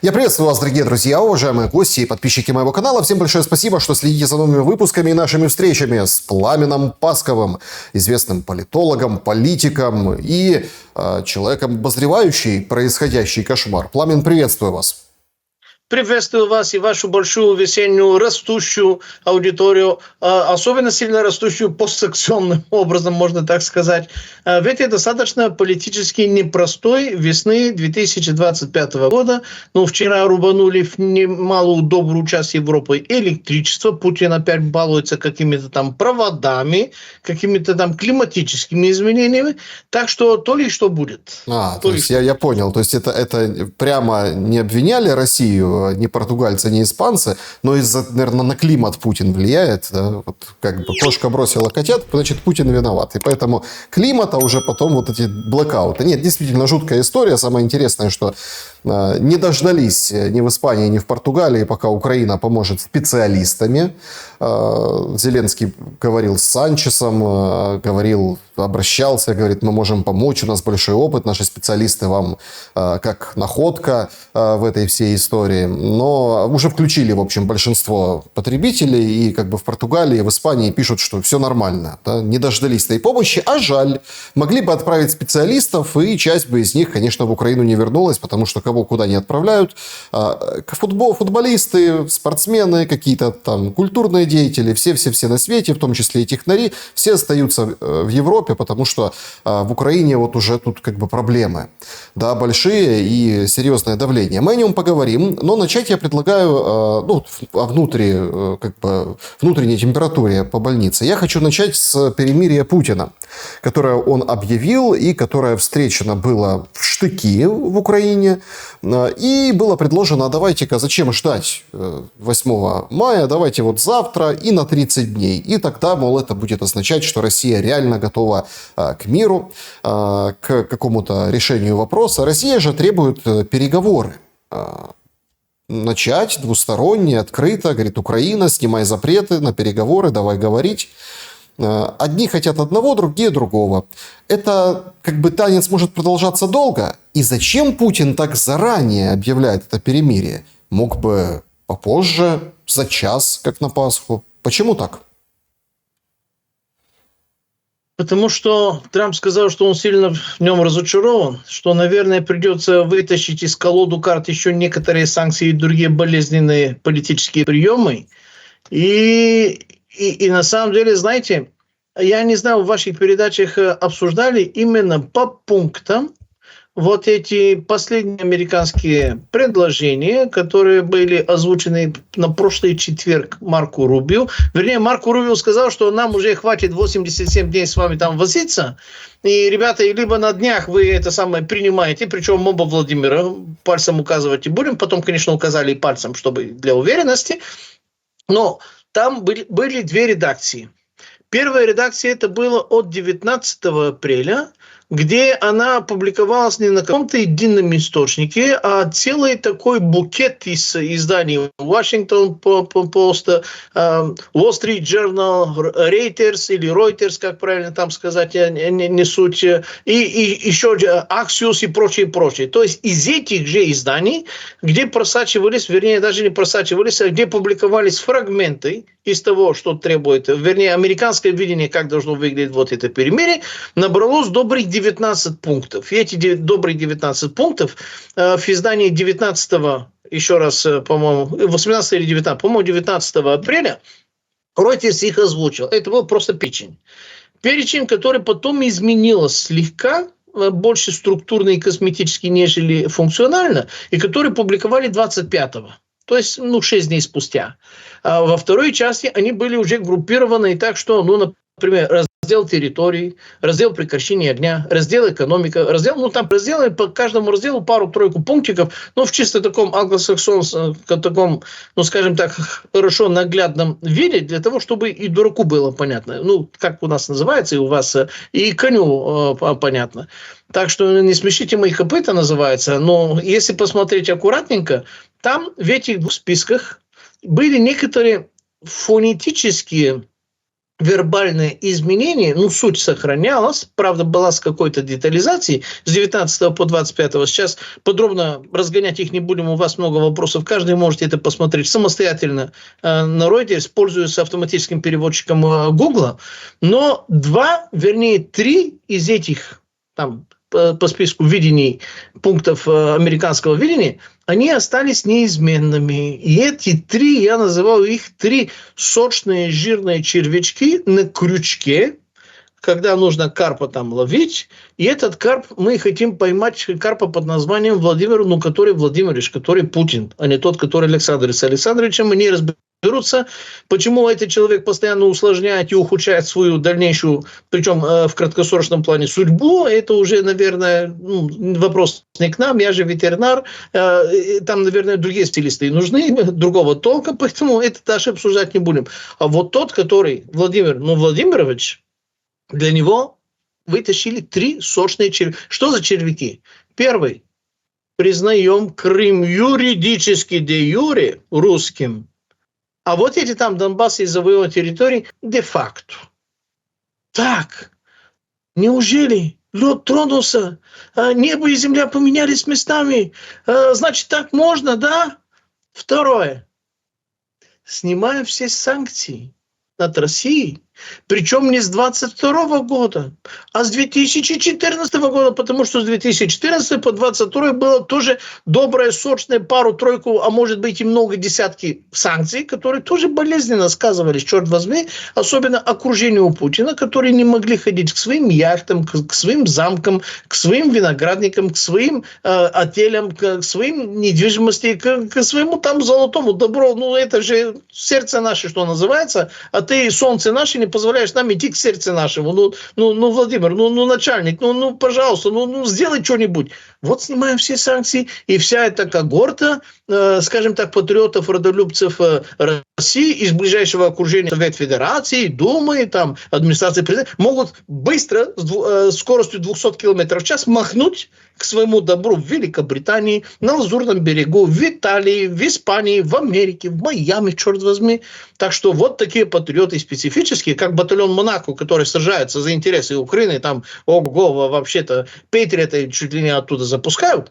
Я приветствую вас, дорогие друзья, уважаемые гости и подписчики моего канала. Всем большое спасибо, что следите за новыми выпусками и нашими встречами с Пламеном Пасковым, известным политологом, политиком и человеком, обозревающим происходящий кошмар. Пламен, приветствую вас. Приветствую вас и вашу большую весеннюю растущую аудиторию, особенно сильно растущую постсекционным образом, можно так сказать. В этой достаточно политически непростой весны 2025 года. Вчера рубанули в немалую добрую часть Европы электричество. Путин опять балуется какими-то там проводами, какими-то там климатическими изменениями. Так что то ли что будет. То есть я понял. То есть это прямо не обвиняли Россию, ни португальцы, ни испанцы, но из-за, наверное, на климат Путин влияет. Да? Вот как бы кошка бросила котят, значит, Путин виноват. И поэтому климат, а уже потом вот эти блэкауты. Нет, действительно жуткая история. Самое интересное, что не дождались ни в Испании, ни в Португалии, пока Украина поможет специалистами. Зеленский говорил с Санчесом, обращался, говорит, мы можем помочь, у нас большой опыт, наши специалисты вам как находка в этой всей истории. Но уже включили, в общем, большинство потребителей, и как бы в Португалии, и в Испании пишут, что все нормально. Да? Не дождались этой помощи, а жаль. Могли бы отправить специалистов, и часть бы из них, конечно, в Украину не вернулась, потому что кого куда не отправляют. Футболисты, спортсмены, какие-то там культурные деятели, все на свете, в том числе и технари, все остаются в Европе, потому что в Украине вот уже тут как бы проблемы, да, большие и серьезное давление. Мы о нем поговорим, но начать я предлагаю о внутренней температуре по больнице. Я хочу начать с перемирия Путина, которое он объявил и которое встречено было в штыки в Украине. И было предложено, давайте-ка, зачем ждать 8 мая, давайте вот завтра и на 30 дней. И тогда, мол, это будет означать, что Россия реально готова к миру, к какому-то решению вопроса. Россия же требует переговоры. Начать двусторонне, открыто, говорит, Украина, снимай запреты на переговоры, давай говорить. Одни хотят одного, другие другого. Это как бы танец может продолжаться долго. И зачем Путин так заранее объявляет это перемирие? Мог бы попозже, за час, как на Пасху. Почему так? Потому что Трамп сказал, что он сильно в нем разочарован, что, наверное, придется вытащить из колоды карт еще некоторые санкции и другие болезненные политические приемы. И на самом деле, знаете, я не знаю, в ваших передачах обсуждали именно по пунктам вот эти последние американские предложения, которые были озвучены на прошлый четверг Марко Рубио. Вернее, Марко Рубио сказал, что нам уже хватит 87 дней с вами там возиться. И, ребята, либо на днях вы это самое принимаете, причем оба Владимира пальцем указывать и будем. Потом, конечно, указали и пальцем, чтобы для уверенности. Но там были две редакции. Первая редакция это было от 19 апреля, где она публиковалась не на каком-то едином источнике, а целый такой букет из изданий Washington Post, Wall Street Journal, Reuters или Reuters, как правильно там сказать, не суть, и еще Axios и прочее. То есть из этих же изданий, где просачивались, вернее, даже не просачивались, а где публиковались фрагменты из того, что требует, вернее, американское видение, как должно выглядеть вот это перемирие, набралось добрых 19 пунктов. И эти добрые 19 пунктов в издании 19, еще раз, по-моему, 18 или 19, по-моему, 19 апреля Reuters их озвучил. Это был просто перечень. Перечень, который потом изменился слегка, больше структурно и косметически, нежели функционально, и который публиковали 25-го. То есть, 6 дней спустя. А во второй части они были уже группированы так, что, например, раздел территорий, раздел прекращения огня, раздел экономика, там разделы по каждому разделу пару-тройку пунктиков, в чисто таком англосаксонском, таком, скажем так, хорошо наглядном виде, для того, чтобы и дураку было понятно, как у нас называется, и у вас, и коню понятно. Так что не смешите мои копыта называется, но если посмотреть аккуратненько, там в этих двух списках были некоторые фонетические вербальное изменение, ну, суть сохранялась, правда, была с какой-то детализацией с 19 по 25. Сейчас подробно разгонять их не будем, у вас много вопросов, каждый может это посмотреть самостоятельно на Reuters, пользуясь автоматическим переводчиком Google, но 3 из этих там по списку видений, пунктов американского видения, они остались неизменными. И эти 3, я называю их 3 сочные жирные червячки на крючке, когда нужно карпа там ловить. И этот карп, мы хотим поймать карпа под названием Владимир, ну, который Владимирович, который Путин, а не тот, который Александр. С Александровичем они разберутся, почему этот человек постоянно усложняет и ухудшает свою дальнейшую, причем в краткосрочном плане, судьбу. Это уже, наверное, вопрос не к нам, я же ветеринар, там, наверное, другие специалисты нужны, другого толка, поэтому это даже обсуждать не будем. А вот тот, который Владимир, Владимирович, для него вытащили 3 сочные червяки. Что за червяки? Первый. Признаем Крым юридически де-юре русским. А вот эти там Донбасс и завоеванные территории де-факто. Так, неужели лед тронулся, небо и земля поменялись местами? Значит, так можно, да? Второе. Снимаем все санкции над Россией. Причем не с 22 года, а с 2014 года, потому что с 2014 по 2022 было тоже доброе, сочное, пару-тройку, а может быть и много десятки санкций, которые тоже болезненно сказывались, черт возьми, особенно окружению Путина, которые не могли ходить к своим яхтам, к своим замкам, к своим виноградникам, к своим отелям, к своим недвижимости, к своему там золотому добру. Ну, это же сердце наше, что называется, а ты солнце наше не позволяешь нам идти к сердцу нашему. Владимир, начальник, пожалуйста, сделай что-нибудь. Вот снимаем все санкции, и вся эта когорта, скажем так, патриотов, родолюбцев России из ближайшего окружения Совет Федерации, Думы, там, администрации президента, могут быстро, с скоростью 200 км в час махнуть к своему добру в Великобритании, на Лазурном берегу, в Италии, в Испании, в Америке, в Майами, черт возьми. Так что вот такие патриоты специфические, как батальон Монако, который сражается за интересы Украины, там, ого, вообще-то, Патриоты чуть ли не оттуда запускают.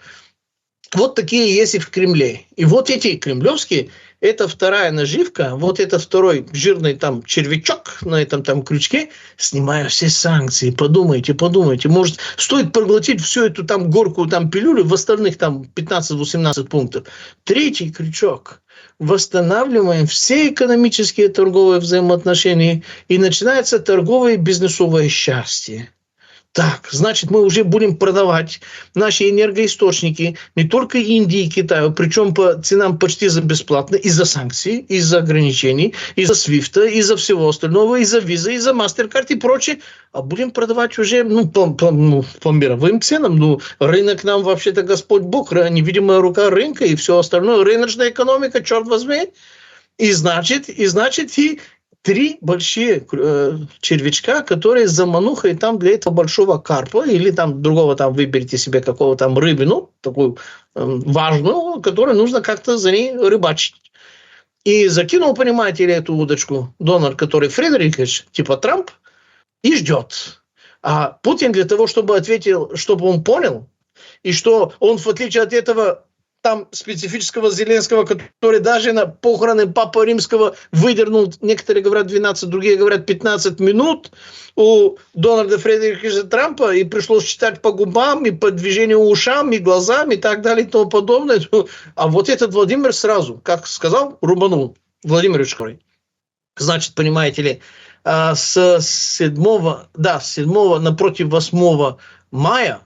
Вот такие есть и в Кремле. И вот эти кремлевские, это вторая наживка, вот это второй жирный там червячок на этом там крючке, снимая все санкции. Подумайте, может, стоит проглотить всю эту там горькую там пилюлю в остальных там 15-18 пунктов. Третий крючок. Восстанавливаем все экономические торговые взаимоотношения, и начинается торговое и бизнесовое счастье. Так, значит, мы уже будем продавать наши энергоисточники не только Индии и Китаю, причем по ценам почти за бесплатно, из-за санкций, из-за ограничений, из-за Свифта, из-за всего остального, из-за визы, из-за MasterCard и прочее, а будем продавать уже по мировым ценам. Рынок нам вообще-то Господь Бог, невидимая рука рынка и все остальное, рыночная экономика, черт возьми. И значит, 3 большие червячка, которые заманухой там для этого большого карпа или там другого там выберите себе какого там рыбину, такую важную, которую нужно как-то за ней рыбачить. И закинул, понимаете ли, эту удочку Дональд, который Фредерикович, типа Трамп, и ждет. А Путин для того, чтобы ответил, чтобы он понял, и что он, в отличие от этого там специфического Зеленского, который даже на похороны Папы Римского выдернул, некоторые говорят 12, другие говорят 15 минут у Дональда Фредериковича Трампа, и пришлось читать по губам, и по движению ушам, и глазам, и так далее, и тому подобное. А вот этот Владимир сразу, как сказал, рубанул Владимирович. Значит, понимаете ли, с 7 напротив 8 мая,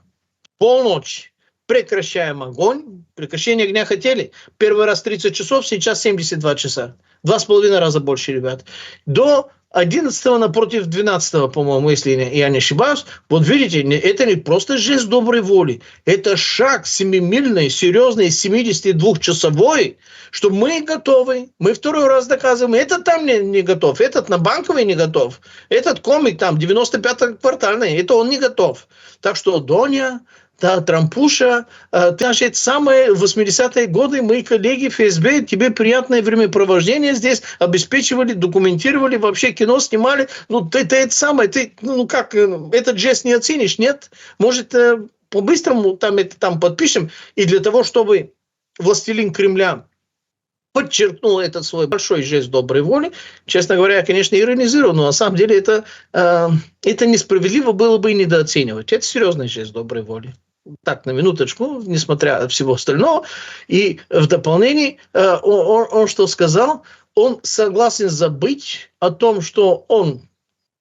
полночь, прекращаем огонь. Прекращение огня хотели. Первый раз 30 часов, сейчас 72 часа. 2,5 раза больше, ребят. До 11 напротив 12, по-моему, если я не ошибаюсь. Вот видите, это не просто жест доброй воли. Это шаг 7-мильный, серьезный, 72-часовой, что мы готовы. Мы второй раз доказываем. Этот там не готов. Этот на Банковой не готов. Этот комик там 95-квартальный. Это он не готов. Так что, Доня, да, Трампуша, значит, самые 80-е годы мои коллеги в ФСБ, тебе приятное времяпровождение здесь обеспечивали, документировали, вообще кино снимали. Ну, ты это самое, ты, ну как, этот жест не оценишь, нет? Может, по-быстрому там подпишем, и для того, чтобы властелин Кремля подчеркнул этот свой большой жест доброй воли. Честно говоря, я, конечно, иронизирую, но на самом деле это несправедливо было бы и недооценивать. Это серьезный жест доброй воли. Так, на минуточку, несмотря на всего остального. И в дополнении он что сказал? Он согласен забыть о том, что он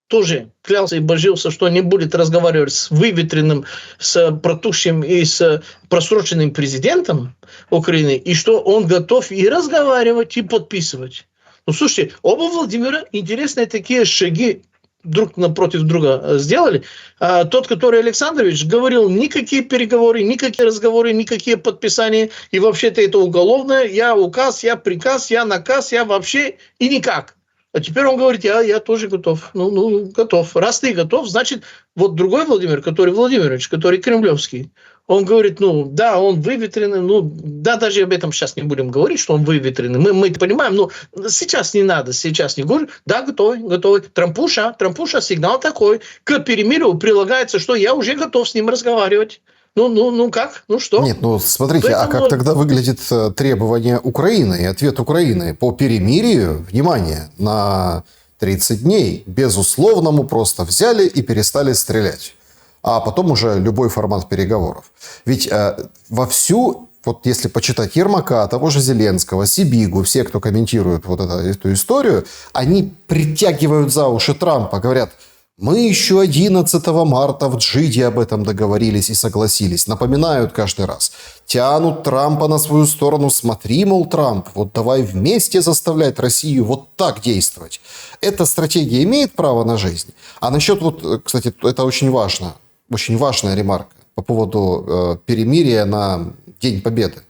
тоже клялся и божился, что не будет разговаривать с выветренным, с протухшим и с просроченным президентом Украины, и что он готов и разговаривать, и подписывать. Ну, слушайте, оба Владимира интересные такие шаги друг напротив друга сделали. А тот, который Александрович, говорил, никакие переговоры, никакие разговоры, никакие подписания, и вообще-то это уголовное, я указ, я приказ, я наказ, я вообще и никак. А теперь он говорит, я тоже готов. Ну, готов. Раз ты готов, значит, вот другой Владимир, который Владимирович, который кремлевский, он говорит, ну, да, он выветренный, ну, да, даже об этом сейчас не будем говорить, что он выветренный. Мы это понимаем, но сейчас не надо, сейчас не говорю. Да, готовый. Трампуша, сигнал такой. К перемирию прилагается, что я уже готов с ним разговаривать. Ну как? Ну что? Нет, ну смотрите, а как тогда выглядит требование Украины и ответ Украины по перемирию, внимание, на 30 дней, безусловному просто взяли и перестали стрелять. А потом уже любой формат переговоров. Ведь вовсю, вот если почитать Ермака, того же Зеленского, Сибигу, все, кто комментирует вот эту историю, они притягивают за уши Трампа, говорят, мы еще 11 марта в Джиде об этом договорились и согласились. Напоминают каждый раз. Тянут Трампа на свою сторону. Смотри, мол, Трамп, вот давай вместе заставлять Россию вот так действовать. Эта стратегия имеет право на жизнь. А насчет, вот, кстати, это очень важно. Очень важная ремарка по поводу перемирия на День Победы.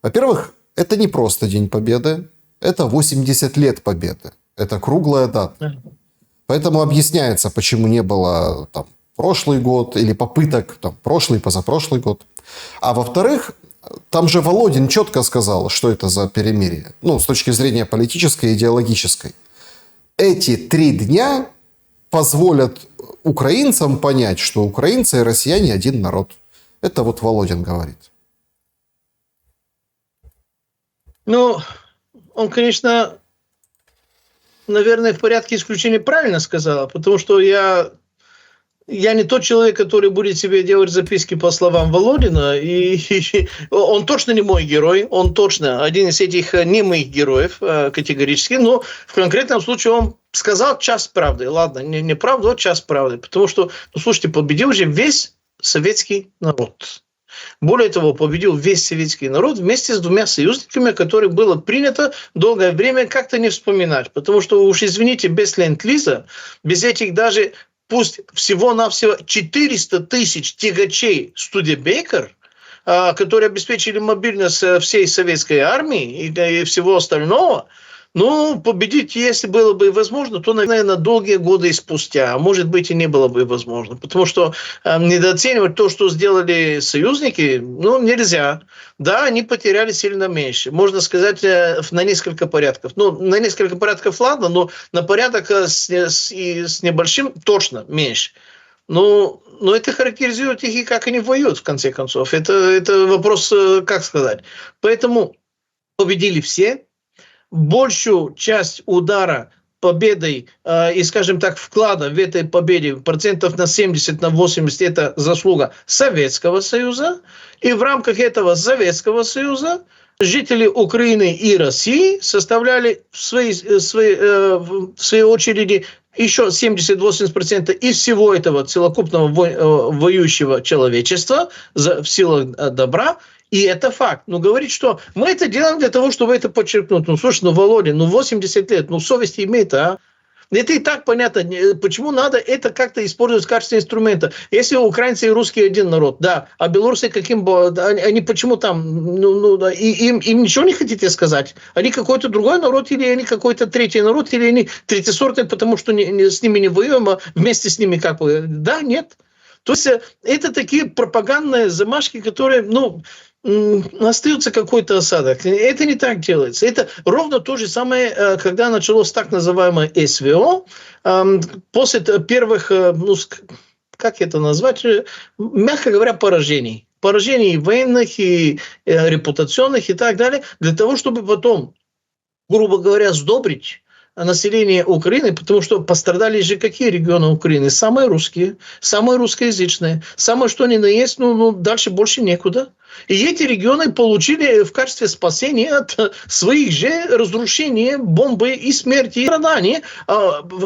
Во-первых, это не просто День Победы. Это 80 лет Победы. Это круглая дата. Поэтому объясняется, почему не было там прошлый год или попыток там прошлый, позапрошлый год. А во-вторых, там же Володин четко сказал, что это за перемирие. Ну, с точки зрения политической и идеологической. Эти 3 дня позволят украинцам понять, что украинцы и россияне один народ. Это вот Володин говорит. Ну, он, конечно, наверное, в порядке исключения правильно сказала, потому что я не тот человек, который будет себе делать записки по словам Володина, и он точно не мой герой, он точно один из этих не моих героев категорически, но в конкретном случае он сказал часть правды, ладно, не правду, а часть правды, потому что, ну, слушайте, победил же весь советский народ. Более того, победил весь советский народ вместе с 2 союзниками, которые было принято долгое время как-то не вспоминать. Потому что, уж извините, без ленд-лиза, без этих даже, пусть всего-навсего 400 тысяч тягачей Студебекер, которые обеспечили мобильность всей советской армии и всего остального, ну, победить, если было бы возможно, то, наверное, долгие годы спустя. А может быть, и не было бы возможно. Потому что недооценивать то, что сделали союзники, ну, нельзя. Да, они потеряли сильно меньше. Можно сказать, на несколько порядков. Ну, на несколько порядков, ладно, но на порядок с небольшим точно меньше. Но это характеризует их и как они воюют, в конце концов. Это вопрос, как сказать. Поэтому победили все. Большую часть удара победой и, скажем так, вклада в этой победе процентов на 70, на 80 это заслуга Советского Союза. И в рамках этого Советского Союза жители Украины и России составляли в своей очереди еще 70-80% из всего этого целокупного воюющего человечества в силах добра. И это факт. Но говорить, что мы это делаем для того, чтобы это подчеркнуть. Ну, слушай, Володя, 80 лет, совесть имеет, а? Это и так понятно, почему надо это как-то использовать в качестве инструмента. Если украинцы и русские один народ, да, а белорусы каким, они почему там, им ничего не хотите сказать? Они какой-то другой народ, или они какой-то третий народ, или они третьесортный, потому что с ними не воюем, а вместе с ними как бы, да, нет. То есть это такие пропагандные замашки, которые, остается какой-то осадок. Это не так делается. Это ровно то же самое, когда началось так называемое СВО. После первых, как это назвать, мягко говоря, поражений. Поражений военных и репутационных и так далее, для того, чтобы потом, грубо говоря, сдобрить население Украины, потому что пострадали же какие регионы Украины? Самые русские, самые русскоязычные, самое что ни на есть, дальше больше некуда. И эти регионы получили в качестве спасения от своих же разрушений, бомбы и смерти, и страданий,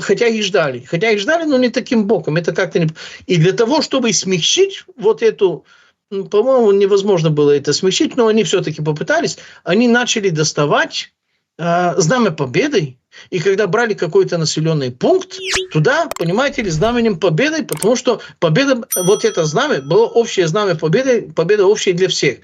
хотя их ждали, но не таким боком. Это как-то не... И для того, чтобы смягчить вот эту, по-моему, невозможно было это смягчить, но они все-таки попытались, они начали доставать Знамя Победы. И когда брали какой-то населенный пункт, туда, понимаете ли, знаменем Победы, потому что победа, вот это знамя, было общее знамя Победы, победа общая для всех.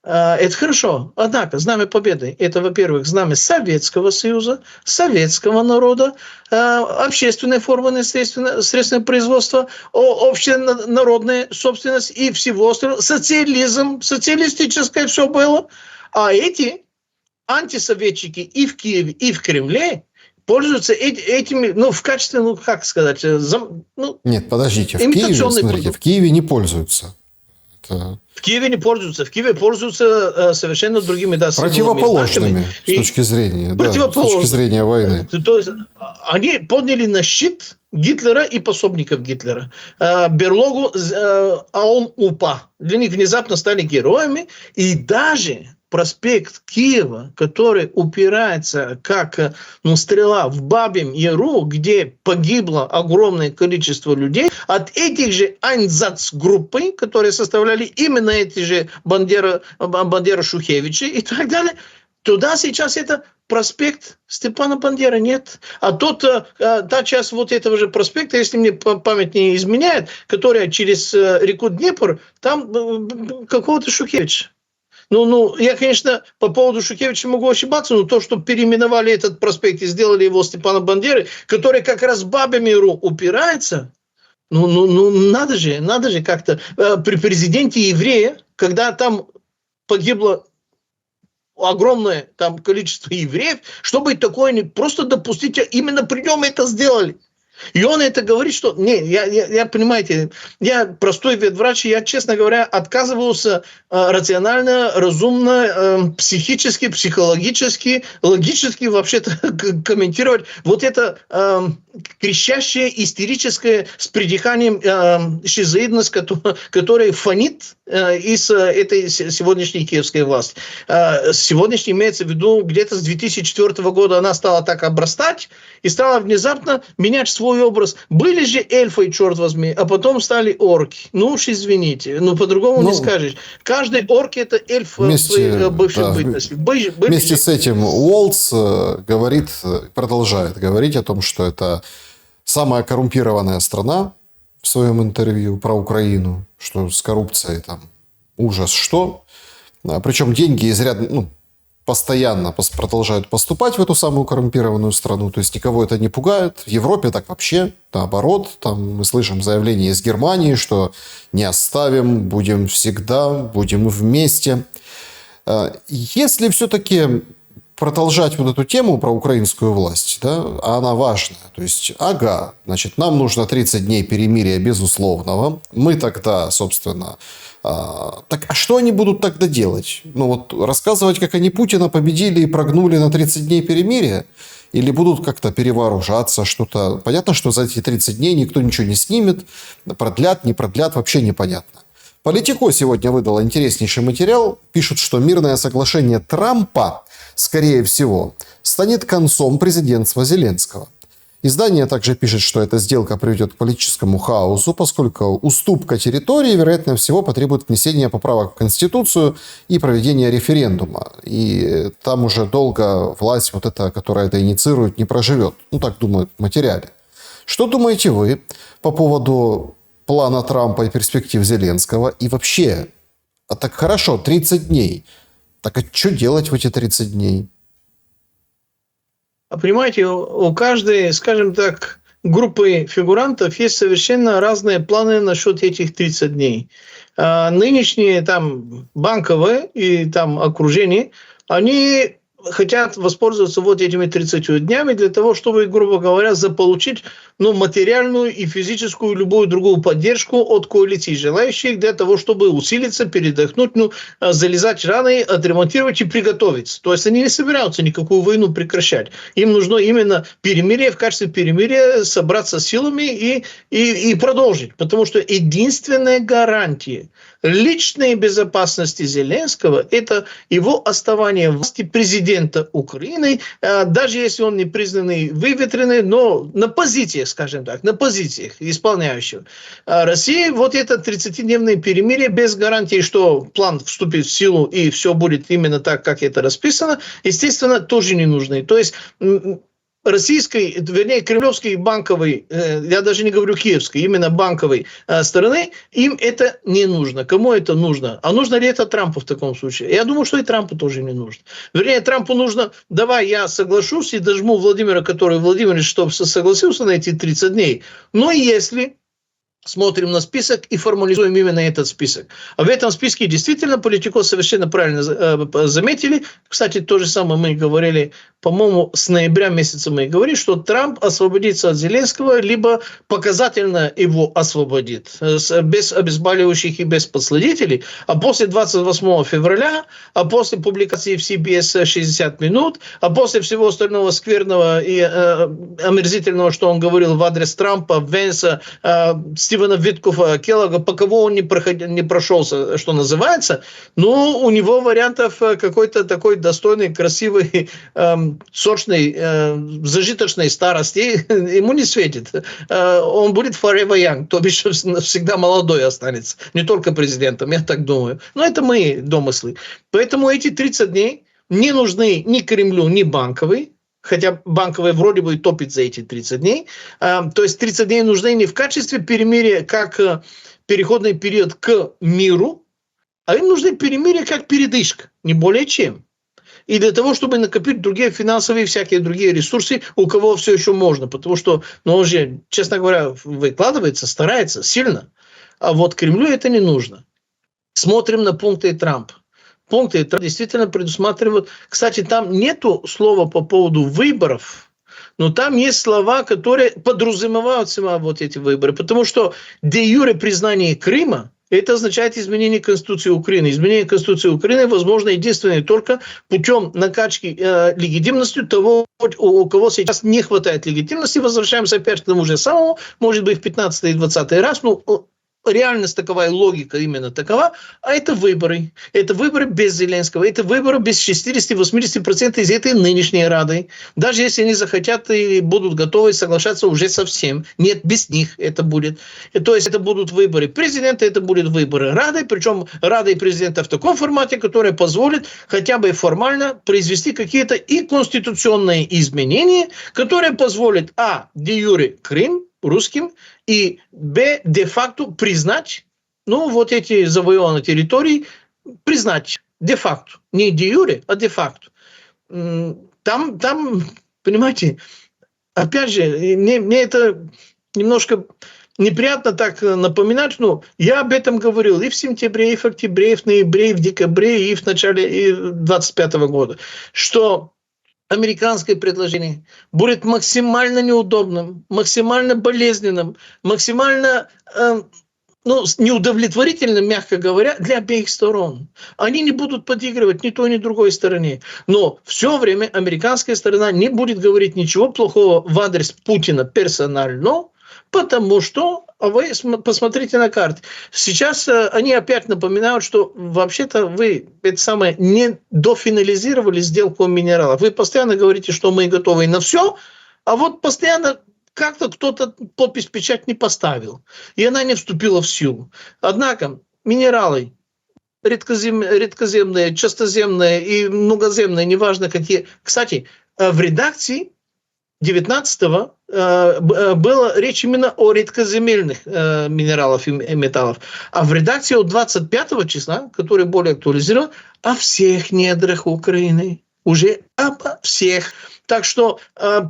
Это хорошо. Однако Знамя Победы – это, во-первых, знамя Советского Союза, советского народа, общественной формы средственного производства, общенародная собственность и всего остального. Социализм, социалистическое все было. А эти антисоветчики и в Киеве, и в Кремле пользуются этими, в качестве, как сказать... Нет, подождите, в Киеве, смотрите, в Киеве не пользуются. В Киеве не пользуются. В Киеве пользуются совершенно другими, противоположными с точки зрения, с точки зрения войны. То есть они подняли на щит Гитлера и пособников Гитлера. Берлогу, АОН-УПА. Для них внезапно стали героями. И даже проспект Киева, который упирается как стрела в Бабьем Яру, где погибло огромное количество людей, от этих же Айнзац-группы, которые составляли именно эти же Бандера-Шухевичи и так далее, туда сейчас это проспект Степана Бандеры нет. А та часть вот этого же проспекта, если мне память не изменяет, которая через реку Днепр, там какого-то Шухевича. Я, конечно, по поводу Шухевича могу ошибаться, но то, что переименовали этот проспект и сделали его Степана Бандеры, который как раз Бабьему Яру упирается, надо же как-то при президенте еврея, когда там погибло огромное там количество евреев, чтобы такое не просто допустить, а именно при нем это сделали. И он это говорит, что... я понимаете, я простой ветврач, я, честно говоря, отказывался рационально, разумно, психически, психологически, логически вообще-то комментировать вот это кричащее, истерическое с придыханием шизоидность, которая фонит из этой сегодняшней киевской власти. Сегодняшний имеется в виду, где-то с 2004 года она стала так обрастать и стала внезапно менять свой образ. Были же эльфы, черт возьми, а потом стали орки. Уж извините, по-другому не скажешь. Каждый орк – это эльф своей бывшей бытности. Вместе с этим Уолтс продолжает говорить о том, что это самая коррумпированная страна в своем интервью про Украину, что с коррупцией там ужас что. Причем деньги изрядно, постоянно продолжают поступать в эту самую коррумпированную страну. То есть никого это не пугает. В Европе так вообще наоборот. Там мы слышим заявления из Германии, что не оставим, будем всегда, будем вместе. Если все-таки продолжать вот эту тему про украинскую власть, а она важная. То есть, нам нужно 30 дней перемирия безусловного. Мы тогда, собственно... Так, а что они будут тогда делать? Рассказывать, как они Путина победили и прогнули на 30 дней перемирия? Или будут как-то перевооружаться, что-то... Понятно, что за эти 30 дней никто ничего не снимет. Продлят, не продлят, вообще непонятно. Политико сегодня выдало интереснейший материал. Пишут, что мирное соглашение Трампа, скорее всего, станет концом президентства Зеленского. Издание также пишет, что эта сделка приведет к политическому хаосу, поскольку уступка территории, вероятно всего, потребует внесения поправок в Конституцию и проведения референдума. И там уже долго власть, которая это инициирует, не проживет. Так думают в материале. Что думаете вы по поводу плана Трампа и перспектив Зеленского? И вообще, так хорошо, 30 дней. Так а что делать в эти 30 дней? Понимаете, у каждой, скажем так, группы фигурантов есть совершенно разные планы насчет этих 30 дней. Нынешние там банковые и там окружение, они хотят воспользоваться вот этими 30 днями для того, чтобы, грубо говоря, заполучить материальную и физическую, любую другую поддержку от коалиции желающих для того, чтобы усилиться, передохнуть, залезать раны, отремонтировать и приготовиться. То есть они не собираются никакую войну прекращать. Им нужно именно перемирие, в качестве перемирия собраться силами и продолжить. Потому что единственная гарантия личной безопасности Зеленского – это его оставание в власти президента Украины, даже если он не признанный выветренный, но на позициях, скажем так, на позициях исполняющего. Россия вот это 30-дневное перемирие без гарантии, что план вступит в силу и все будет именно так, как это расписано, естественно, тоже не нужно. То есть российской, вернее, кремлевской банковой, я даже не говорю киевской, именно банковой стороны, им это не нужно. Кому это нужно? А нужно ли это Трампу в таком случае? Я думаю, что и Трампу тоже не нужно. Вернее, Трампу нужно, давай я соглашусь и дожму Владимира, который Владимирович, чтобы согласился на эти 30 дней. Но если смотрим на список и формализуем именно этот список. А в этом списке действительно Политико совершенно правильно заметили. Кстати, то же самое мы говорили, по-моему, с ноября месяца мы говорили, что Трамп освободится от Зеленского, либо показательно его освободит, без обезболивающих и без подследителей. А после 28 февраля, а после публикации в CBS 60 минут, а после всего остального скверного и омерзительного, что он говорил в адрес Трампа, Венса, Стивена Виткофа, Келлога, по кого он не прошелся, что называется, у него вариантов какой-то такой достойный, красивый, сочный, зажиточной старости ему не светит. Он будет forever young, то бишь всегда молодой останется. Не только президентом, я так думаю. Но это мои домыслы. Поэтому эти 30 дней не нужны ни Кремлю, ни банковой. Хотя банковые вроде бы топит за эти 30 дней. То есть 30 дней нужны не в качестве перемирия, как переходный период к миру, а им нужны перемирия как передышка, не более чем. И для того, чтобы накопить другие финансовые, всякие другие ресурсы, у кого все еще можно. Потому что, он же, честно говоря, выкладывается, старается сильно. А вот Кремлю это не нужно. Смотрим на пункты Трампа. Пункты действительно предусматривают. Кстати, там нету слова по поводу выборов, но там есть слова, которые подразумевают сама вот эти выборы. Потому что де-юре признание Крыма – это означает изменение Конституции Украины. Изменение Конституции Украины возможно единственное только путем накачки легитимности того, у кого сейчас не хватает легитимности. Возвращаемся опять к тому же самому, может быть, в 15 и 20 раз. Реальность такова, логика именно такова, а это выборы. Это выборы без Зеленского, это выборы без 60-80% из этой нынешней Рады. Даже если они захотят и будут готовы соглашаться уже совсем. Нет, без них это будет. То есть это будут выборы президента, это будут выборы Рады, причем Рада и президента в таком формате, который позволит хотя бы формально произвести какие-то и конституционные изменения, которые позволят де-юре Крым русским, и де-факто признать, вот эти завоеванные территории, признать де-факто. Не де-юре, а де-факто. Там, понимаете, опять же, мне это немножко неприятно так напоминать, но я об этом говорил и в сентябре, и в октябре, и в ноябре, и в декабре, и в начале 2025 года, что американское предложение будет максимально неудобным, максимально болезненным, максимально неудовлетворительным, мягко говоря, для обеих сторон. Они не будут подыгрывать ни той, ни другой стороне. Но все время американская сторона не будет говорить ничего плохого в адрес Путина персонально, потому что, вы посмотрите на карты. Сейчас они опять напоминают, что вообще-то вы не дофинализировали сделку минералов. Вы постоянно говорите, что мы готовы на все, а вот постоянно как-то кто-то подпись, печать не поставил. И она не вступила в силу. Однако минералы редкоземные, частоземные и многоземные, неважно какие. Кстати, в редакции 19-го была речь именно о редкоземельных минералах и металлах. А в редакции от 25 числа, который более актуализирован, о всех недрах Украины. Уже обо всех. Так что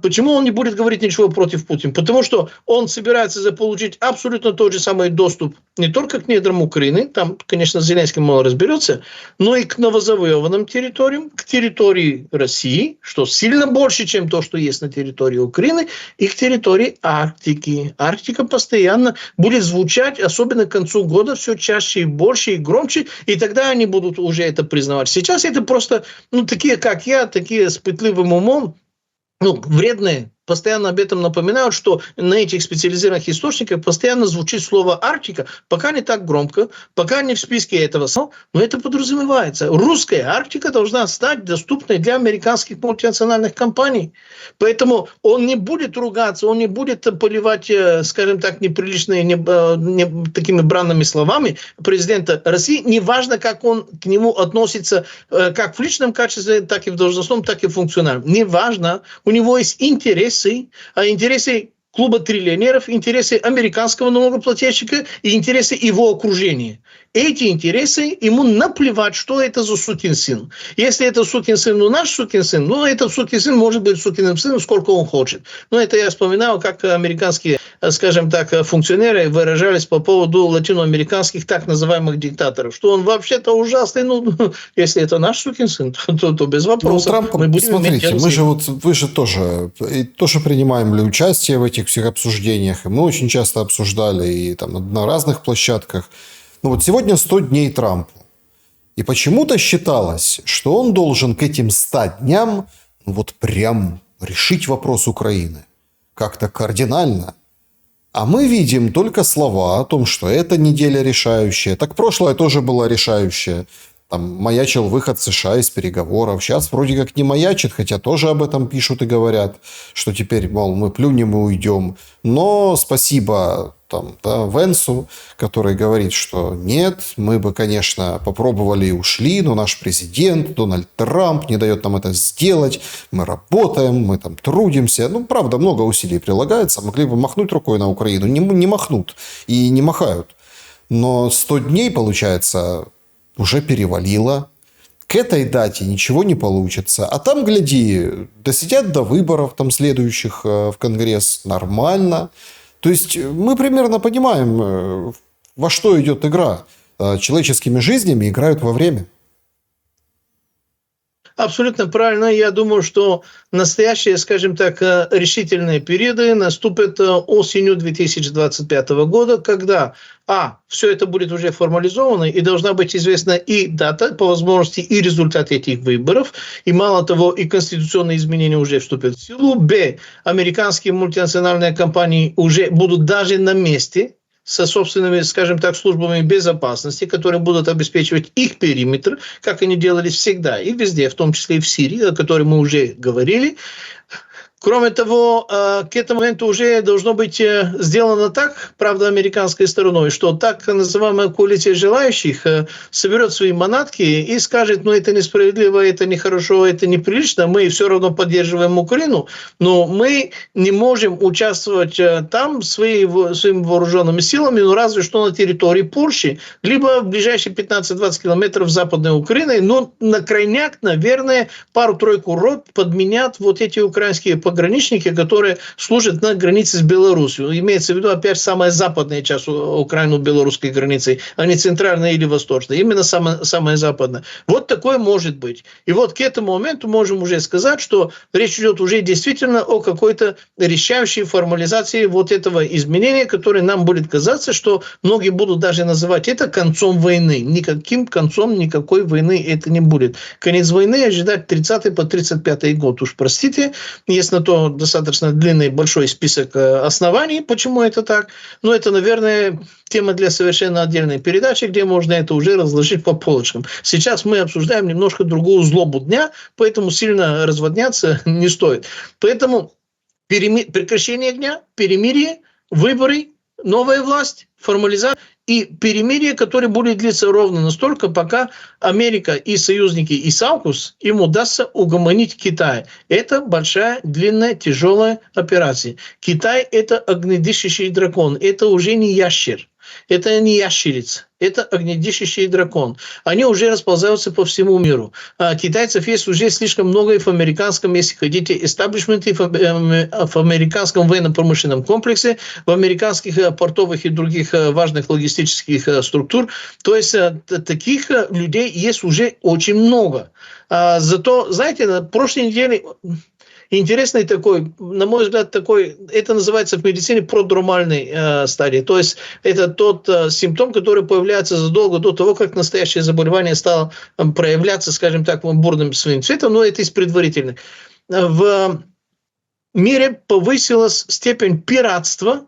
почему он не будет говорить ничего против Путина? Потому что он собирается заполучить абсолютно тот же самый доступ не только к недрам Украины, там, конечно, Зеленский мало разберется, но и к новозавоеванным территориям, к территории России, что сильно больше, чем то, что есть на территории Украины, и к территории Арктики. Арктика постоянно будет звучать, особенно к концу года, все чаще и больше, и громче, и тогда они будут уже это признавать. Сейчас это просто, такие, как я, такие с пытливым умом, вредные, постоянно об этом напоминают, что на этих специализированных источниках постоянно звучит слово «Арктика», пока не так громко, пока не в списке этого, но это подразумевается. Русская Арктика должна стать доступной для американских мультинациональных компаний. Поэтому он не будет ругаться, он не будет поливать, скажем так, неприличные, такими бранными словами президента России, неважно, как он к нему относится, как в личном качестве, так и в должностном, так и функциональном. Неважно, у него есть интерес, интересы клуба триллионеров, интересы американского налогоплательщика и интересы его окружения. Эти интересы, ему наплевать, что это за сукин сын. Если это сукин сын, наш сукин сын, этот сукин сын может быть сукиным сыном, сколько он хочет. Это я вспоминал, как американские, скажем так, функционеры выражались по поводу латиноамериканских так называемых диктаторов, что он вообще-то ужасный, если это наш сукин сын, то без вопросов. Трамп, смотрите, вы же тоже принимаем ли участие в этих всех обсуждениях, и мы очень часто обсуждали и там на разных площадках. Сегодня 100 дней Трампу. И почему-то считалось, что он должен к этим 100 дням прям решить вопрос Украины. Как-то кардинально. А мы видим только слова о том, что эта неделя решающая. Так прошлая тоже была решающая. Там маячил выход США из переговоров. Сейчас вроде как не маячит, хотя тоже об этом пишут и говорят, что теперь, мы плюнем и уйдем. Но спасибо Венсу, который говорит, что нет, мы бы, конечно, попробовали и ушли, но наш президент Дональд Трамп не дает нам это сделать. Мы работаем, мы трудимся. Правда, много усилий прилагается. Могли бы махнуть рукой на Украину. Не махнут и не махают. Но 100 дней, получается, уже перевалило. К этой дате ничего не получится. А там, гляди, досидят до выборов следующих в Конгресс. Нормально. То есть мы примерно понимаем, во что идет игра. Человеческими жизнями играют во время. Абсолютно правильно. Я думаю, что настоящие, скажем так, решительные периоды наступят осенью 2025 года, когда все это будет уже формализовано, и должна быть известна и дата, по возможности, и результат этих выборов, и мало того, и конституционные изменения уже вступят в силу, американские мультинациональные компании уже будут даже на месте, со собственными, скажем так, службами безопасности, которые будут обеспечивать их периметр, как они делали всегда и везде, в том числе и в Сирии, о которой мы уже говорили. Кроме того, к этому моменту уже должно быть сделано так, правда, американской стороной, что так называемая коалиция желающих соберет свои манатки и скажет, это несправедливо, это нехорошо, это неприлично, мы все равно поддерживаем Украину, но мы не можем участвовать там своими вооруженными силами, разве что на территории Польши, либо в ближайшие 15-20 километров западной Украины, на крайняк, наверное, пару-тройку рот подменят эти украинские пограничники, которые служат на границе с Беларусью. Имеется в виду, опять, самая западная часть украино-белорусской границы, а не центральная или восточная. Именно самая западная. Такое может быть. И к этому моменту можем уже сказать, что речь идет уже действительно о какой-то решающей формализации этого изменения, которое нам будет казаться, что многие будут даже называть это концом войны. Никаким концом никакой войны это не будет. Конец войны ожидать 30 по 35 год. Уж простите, есть на то достаточно длинный большой список оснований, почему это так. Но это, наверное, тема для совершенно отдельной передачи, где можно это уже разложить по полочкам. Сейчас мы обсуждаем немножко другую злобу дня, поэтому сильно разводняться не стоит. Поэтому прекращение огня, перемирие, выборы, новая власть, формализация и перемирие, которое будет длиться ровно настолько, пока Америка и союзники и САУКУС им удастся угомонить Китай. Это большая, длинная, тяжелая операция. Китай – это огнедышащий дракон, это уже не ящер. Это не ящерица, это огнедышащий дракон. Они уже расползаются по всему миру. Китайцев есть уже слишком много и в американском, если хотите, эстаблишменте, в американском военно-промышленном комплексе, в американских портовых и других важных логистических структур. То есть таких людей есть уже очень много. Зато, знаете, на прошлой неделе интересный такой, на мой взгляд, такой, это называется в медицине продромальной стадии. То есть это тот симптом, который появляется задолго до того, как настоящее заболевание стало проявляться, скажем так, бурным своим цветом, но это из предварительных. В мире повысилась степень пиратства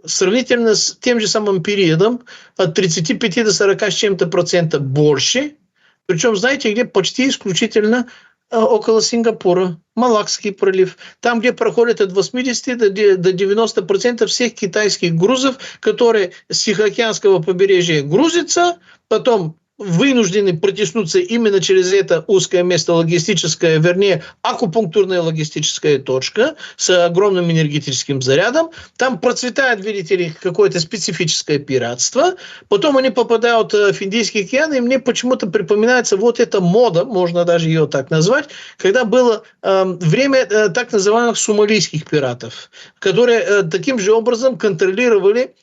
сравнительно с тем же самым периодом от 35 до 40 с чем-то процентов больше. Причем, знаете, где почти исключительно около Сингапура, Малакский пролив, там, где проходит от 80 до 90% всех китайских грузов, которые с Тихоокеанского побережья грузятся, потом вынуждены протиснуться именно через это узкое место логистическое, вернее, акупунктурная логистическая точка с огромным энергетическим зарядом. Там процветает, видите ли, какое-то специфическое пиратство. Потом они попадают в Индийский океан, и мне почему-то припоминается вот эта мода, можно даже ее так назвать, когда было время так называемых сомалийских пиратов, которые таким же образом контролировали,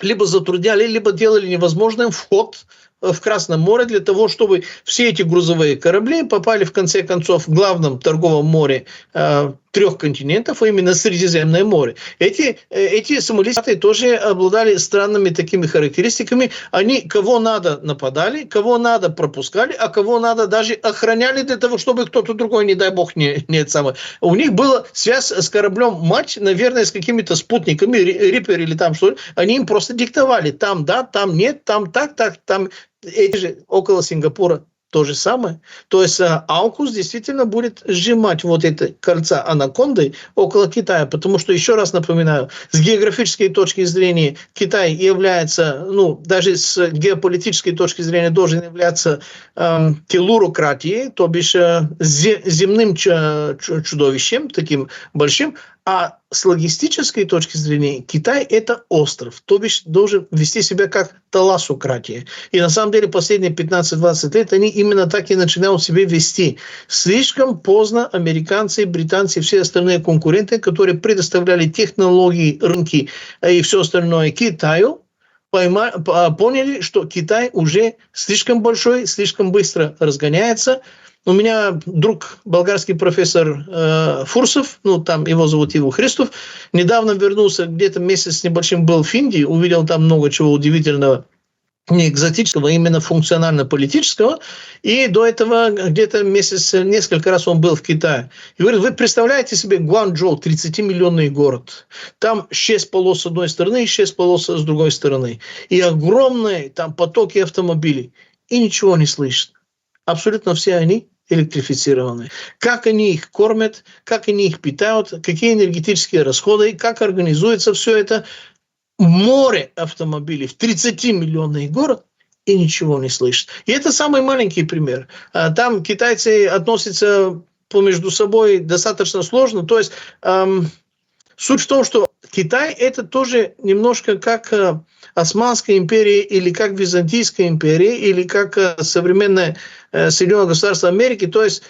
либо затрудняли, либо делали невозможным вход в Красном море для того, чтобы все эти грузовые корабли попали в конце концов в главном торговом море 3 континентов, а именно Средиземное море. Эти сомалийцы тоже обладали странными такими характеристиками. Они кого надо нападали, кого надо пропускали, а кого надо даже охраняли для того, чтобы кто-то другой, не дай бог, не это самое. У них была связь с кораблем мать, наверное, с какими-то спутниками, Риппер или там что-то. Они им просто диктовали. Там да, там нет, там так, там. Эти же около Сингапура то же самое. То есть AUKUS действительно будет сжимать вот это кольца анаконды около Китая, потому что, еще раз напоминаю, с географической точки зрения Китай является, даже с геополитической точки зрения должен являться телурократией, то бишь земным чудовищем, таким большим, а с логистической точки зрения Китай – это остров, то бишь должен вести себя как талассократия. И на самом деле последние 15-20 лет они именно так и начинают себя вести. Слишком поздно американцы, британцы и все остальные конкуренты, которые предоставляли технологии, рынки и все остальное Китаю, поняли, что Китай уже слишком большой, слишком быстро разгоняется. У меня друг, болгарский профессор Фурсов, там его зовут Иво Христов, недавно вернулся, где-то месяц с небольшим был в Индии, увидел там много чего удивительного, не экзотического, а именно функционально-политического. И до этого где-то несколько раз он был в Китае. И говорит, вы представляете себе Гуанчжоу, 30-миллионный город. Там 6 полос с одной стороны и 6 полос с другой стороны. И огромные там потоки автомобилей. И ничего не слышно. Абсолютно все они электрифицированы. Как они их кормят, как они их питают, какие энергетические расходы, как организуется все это. Море автомобилей в 30-миллионный город, и ничего не слышит. И это самый маленький пример. Там китайцы относятся между собой достаточно сложно. То есть суть в том, что Китай это тоже немножко как Османская империя или как Византийская империя или как современное Соединенное Государство Америки. То есть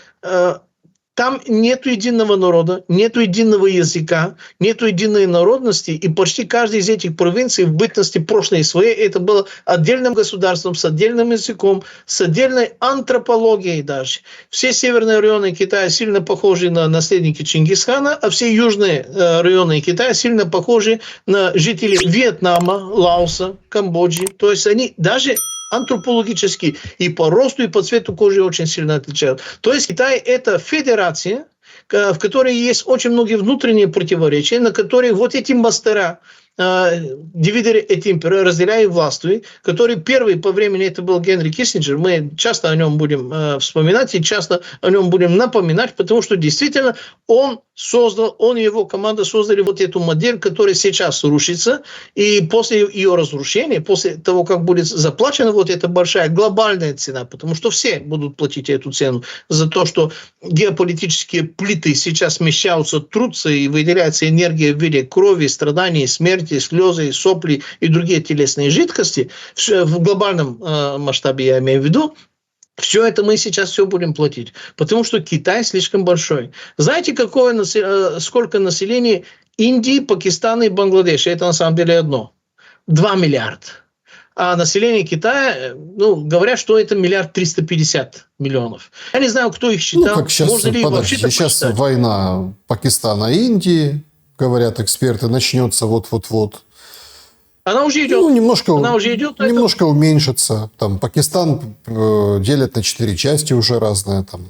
там нет единого народа, нет единого языка, нет единой народности, и почти каждая из этих провинций в бытности прошлой своей это было отдельным государством, с отдельным языком, с отдельной антропологией даже. Все северные районы Китая сильно похожи на наследники Чингисхана, а все южные районы Китая сильно похожи на жителей Вьетнама, Лаоса, Камбоджи. То есть они даже антропологически и по росту, и по цвету кожи очень сильно отличают. То есть Китай – это федерация, в которой есть очень многие внутренние противоречия, на которые вот эти мастера, дивидеры et impera, разделяя и властвуя, который первый по времени это был Генри Киссинджер. Мы часто о нем будем вспоминать и часто о нем будем напоминать, потому что действительно он создал, он и его команда создали вот эту модель, которая сейчас рушится, и после ее разрушения, после того, как будет заплачена вот эта большая глобальная цена, потому что все будут платить эту цену за то, что геополитические плиты сейчас смещаются, трутся и выделяется энергия в виде крови, страданий, смерти, слезы, сопли и другие телесные жидкости, в глобальном масштабе я имею в виду, все это мы сейчас все будем платить, потому что Китай слишком большой. Знаете, сколько населения Индии, Пакистана и Бангладеша? Это на самом деле одно. 2 миллиарда. А население Китая, говорят, что это 1 350 000 000. Я не знаю, кто их считал. Как сейчас, Можно ли вообще так сейчас посчитать? война Пакистана и Индии, говорят эксперты, начнется вот-вот-вот. Она уже идет. Она уже идет. Немножко уменьшится. Там Пакистан делят на 4 части уже разные, там,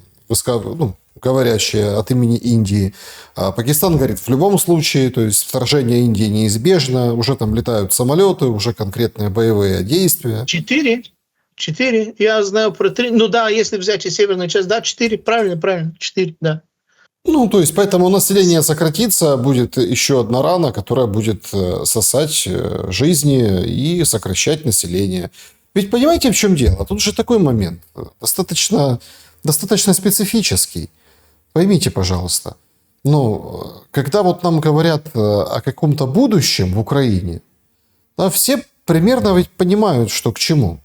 говорящие от имени Индии. А Пакистан говорит, в любом случае, то есть вторжение Индии неизбежно, уже там летают самолеты, уже конкретные боевые действия. 4. Я знаю про 3. Ну да, если взять и северную часть, да, 4. Правильно. 4, да. То есть, поэтому население сократится, будет еще одна рана, которая будет сосать жизни и сокращать население. Ведь понимаете, в чем дело? Тут же такой момент, достаточно специфический. Поймите, пожалуйста. Когда вот нам говорят о каком-то будущем в Украине, да, все примерно ведь понимают, что к чему.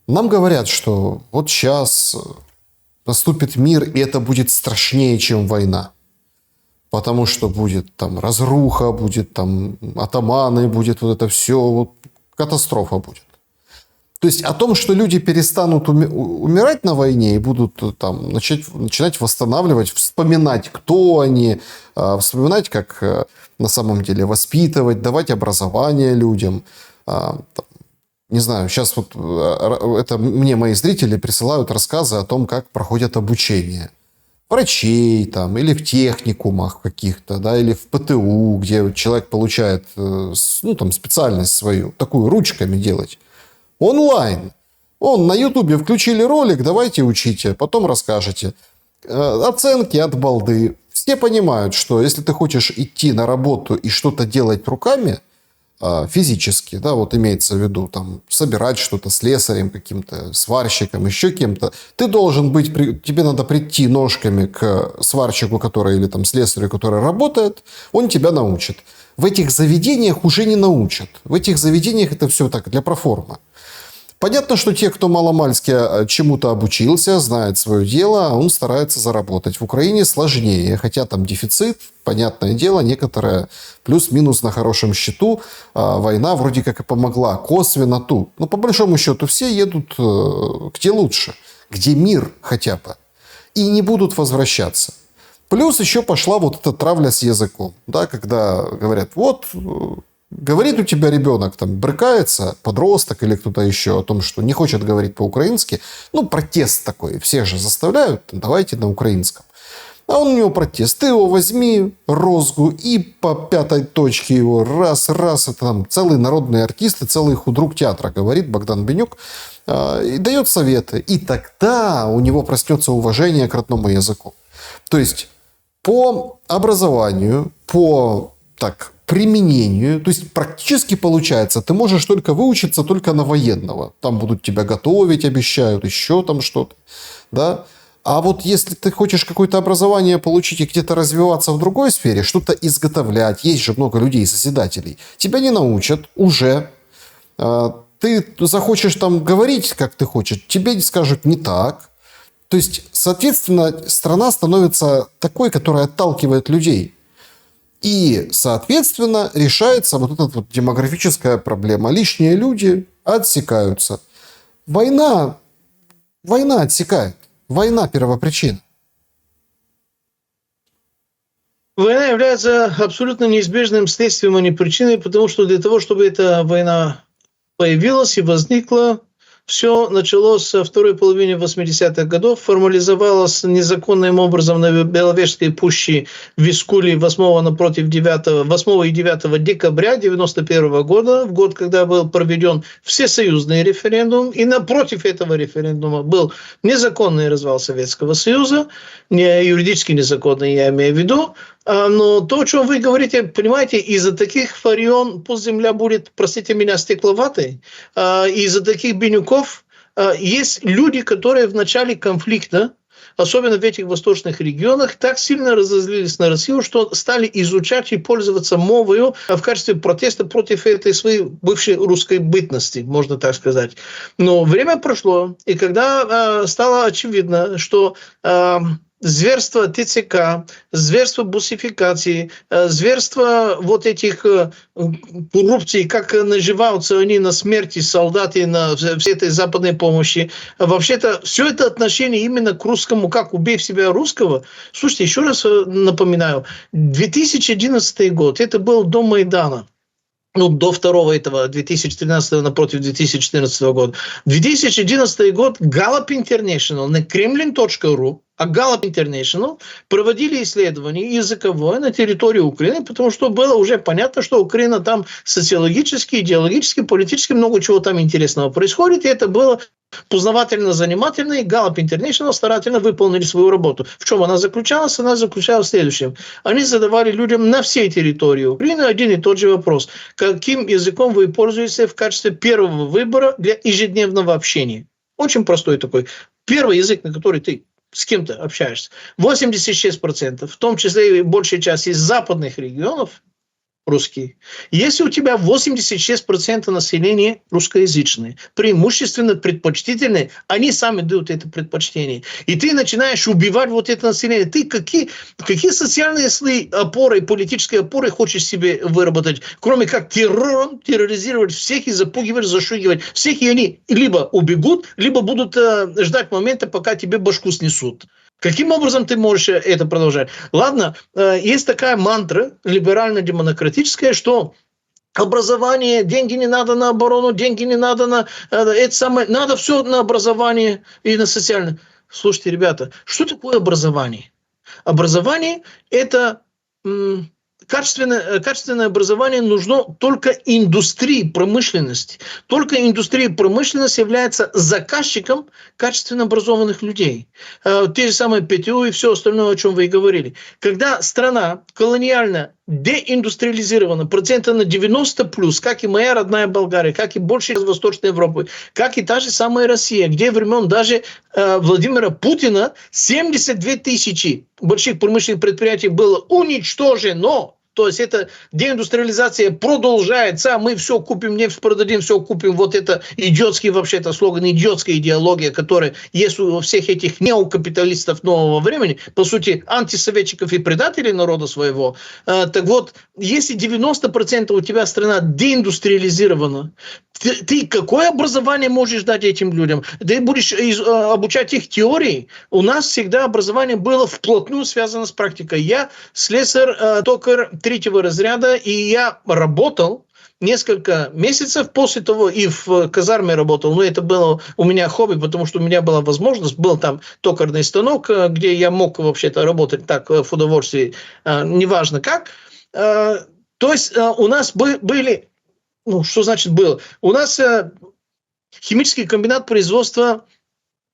Нам говорят, что вот сейчас наступит мир, и это будет страшнее, чем война. Потому что будет там разруха, будет там атаманы, будет вот это все, вот катастрофа будет. То есть о том, что люди перестанут умирать на войне и будут там начинать восстанавливать, вспоминать, кто они, вспоминать, как на самом деле воспитывать, давать образование людям. Не знаю, сейчас вот это мне мои зрители присылают рассказы о том, как проходят обучение врачей там, или в техникумах каких-то, да, или в ПТУ, где человек получает специальность свою, такую ручками делать. Онлайн. На Ютубе включили ролик, давайте учите, потом расскажете. Оценки от балды. Все понимают, что если ты хочешь идти на работу и что-то делать руками, физически, да, вот имеется в виду, там, собирать что-то слесарем каким-то, сварщиком, еще кем-то, ты должен быть, тебе надо прийти ножками к сварщику, который, или там слесарю, который работает, он тебя научит. В этих заведениях уже не научат. В этих заведениях это все так, для проформы. Понятно, что те, кто маломальски чему-то обучился, знает свое дело, он старается заработать. В Украине сложнее, хотя там дефицит, понятное дело, некоторые плюс-минус на хорошем счету. Война вроде как и помогла косвенно тут. Но по большому счету все едут где лучше, где мир хотя бы. И не будут возвращаться. Плюс еще пошла вот эта травля с языком. Да, когда говорят, вот... Говорит у тебя ребенок, там, брыкается, подросток или кто-то еще о том, что не хочет говорить по-украински. Протест такой. Все же заставляют, давайте на украинском. А у него протест. Ты его возьми, розгу, и по 5-й точке его раз. Это там целый народный артист и целый худрук театра, говорит Богдан Бенюк, и дает советы. И тогда у него проснется уважение к родному языку. То есть по образованию, по применению, то есть практически получается, ты можешь только выучиться только на военного. Там будут тебя готовить, обещают, еще там что-то. Да? А вот если ты хочешь какое-то образование получить и где-то развиваться в другой сфере, что-то изготовлять, есть же много людей-созидателей, тебя не научат уже. Ты захочешь там говорить, как ты хочешь, тебе скажут не так. То есть, соответственно, страна становится такой, которая отталкивает людей. И, соответственно, решается вот эта вот демографическая проблема. Лишние люди отсекаются. Война отсекает. Война первопричина. Война является абсолютно неизбежным следствием, а не причиной, потому что для того, чтобы эта война появилась и возникла, Все началось со второй половины 80-х годов, формализовалось незаконным образом на Беловежской пуще в Вискуле 8 и 9 декабря 1991 года, в год, когда был проведен всесоюзный референдум, и напротив этого референдума был незаконный развал Советского Союза, не юридически незаконный, я имею в виду. Но то, о чем вы говорите, понимаете, из-за таких фарион пусть земля будет, простите меня, стекловатой, из-за таких бенюков есть люди, которые в начале конфликта, особенно в этих восточных регионах, так сильно разозлились на Россию, что стали изучать и пользоваться мовою в качестве протеста против этой своей бывшей русской бытности, можно так сказать. Но время прошло, и когда стало очевидно, что зверство ТЦК, зверство бусификации, зверство вот этих коррупций, как наживаются они на смерти солдат и на всей этой западной помощи. Вообще-то все это отношение именно к русскому, как убей в себя русского. Слушайте, еще раз напоминаю, 2011 год, это был до Майдана. До второго этого, 2013 напротив 2014 года. 2011 год Gallup International на kremlin.ru, а Gallup International проводили исследования языковое на территории Украины, потому что было уже понятно, что Украина там социологически, идеологически, политически много чего там интересного происходит, и это было познавательно, занимательно, и Gallup International старательно выполнили свою работу. В чем она заключалась? Она заключалась в следующем. Они задавали людям на всей территории Украины один и тот же вопрос. Каким языком вы пользуетесь в качестве первого выбора для ежедневного общения? Очень простой такой. Первый язык, на который ты с кем-то общаешься. 86%, в том числе и большая часть из западных регионов, русские. Если у тебя 86% населения русскоязычные, преимущественно предпочтительные, они сами дают это предпочтение. И ты начинаешь убивать вот это население. Ты какие социальные слои опоры, политические опоры хочешь себе выработать, кроме как террором, терроризировать всех и запугивать, зашугивать всех, и они либо убегут, либо будут ждать момента, пока тебе башку снесут. Каким образом ты можешь это продолжать? Ладно, есть такая мантра либерально-демократическая, что образование, деньги не надо на оборону, деньги не надо на это самое, надо все на образование и на социальное. Слушайте, ребята, что такое образование? Образование – это качественное образование нужно только индустрии промышленности. Только индустрия промышленности является заказчиком качественно образованных людей. Те же самые ПТУ и все остальное, о чем вы и говорили. Когда страна колониально деиндустриализирована, процентов на 90+, как и моя родная Болгария, как и большая часть Восточной Европы, как и та же самая Россия, где времен даже Владимира Путина 72 тысячи больших промышленных предприятий было уничтожено. То есть эта деиндустриализация продолжается, мы все купим, нефть продадим, все купим. Вот это идиотский вообще-то слоган, идиотская идеология, которая есть у всех этих неокапиталистов нового времени, по сути, антисоветчиков и предателей народа своего. Так вот, если 90% у тебя страна деиндустриализирована, ты какое образование можешь дать этим людям? Ты будешь обучать их теории. У нас всегда образование было вплотную связано с практикой. Я слесарь, токарь 3-го разряда, и я работал несколько месяцев после того, и в казарме работал, но это было у меня хобби, потому что у меня была возможность, был там токарный станок, где я мог вообще-то работать так в удовольствии, неважно как. То есть у нас были... что значит было? У нас химический комбинат производства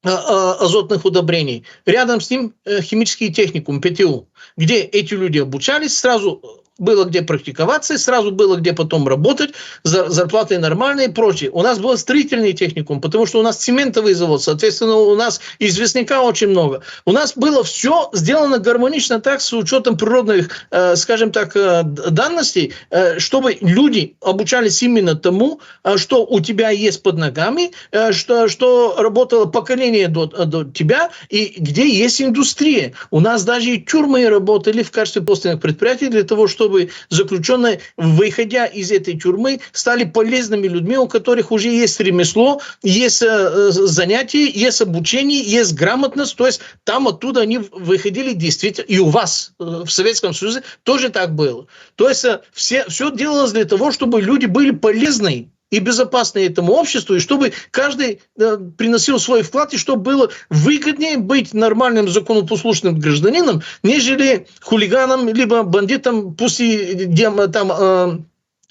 азотных удобрений. Рядом с ним химический техникум, ПТУ, где эти люди обучались, сразу было где практиковаться, сразу было где потом работать, зарплаты нормальные и прочее. У нас был строительный техникум, потому что у нас цементовый завод, соответственно, у нас известняка очень много. У нас было все сделано гармонично так, с учетом природных, скажем так, данностей, чтобы люди обучались именно тому, что у тебя есть под ногами, что работало поколение до тебя, и где есть индустрия. У нас даже и тюрьмы работали в качестве постоянных предприятий для того, чтобы заключенные, выходя из этой тюрьмы, стали полезными людьми, у которых уже есть ремесло, есть занятия, есть обучение, есть грамотность. То есть там оттуда они выходили действительно. И у вас в Советском Союзе тоже так было. То есть все делалось для того, чтобы люди были полезны и безопасной этому обществу, и чтобы каждый приносил свой вклад, и чтобы было выгоднее быть нормальным законопослушным гражданином, нежели хулиганом, либо бандитом, пусть и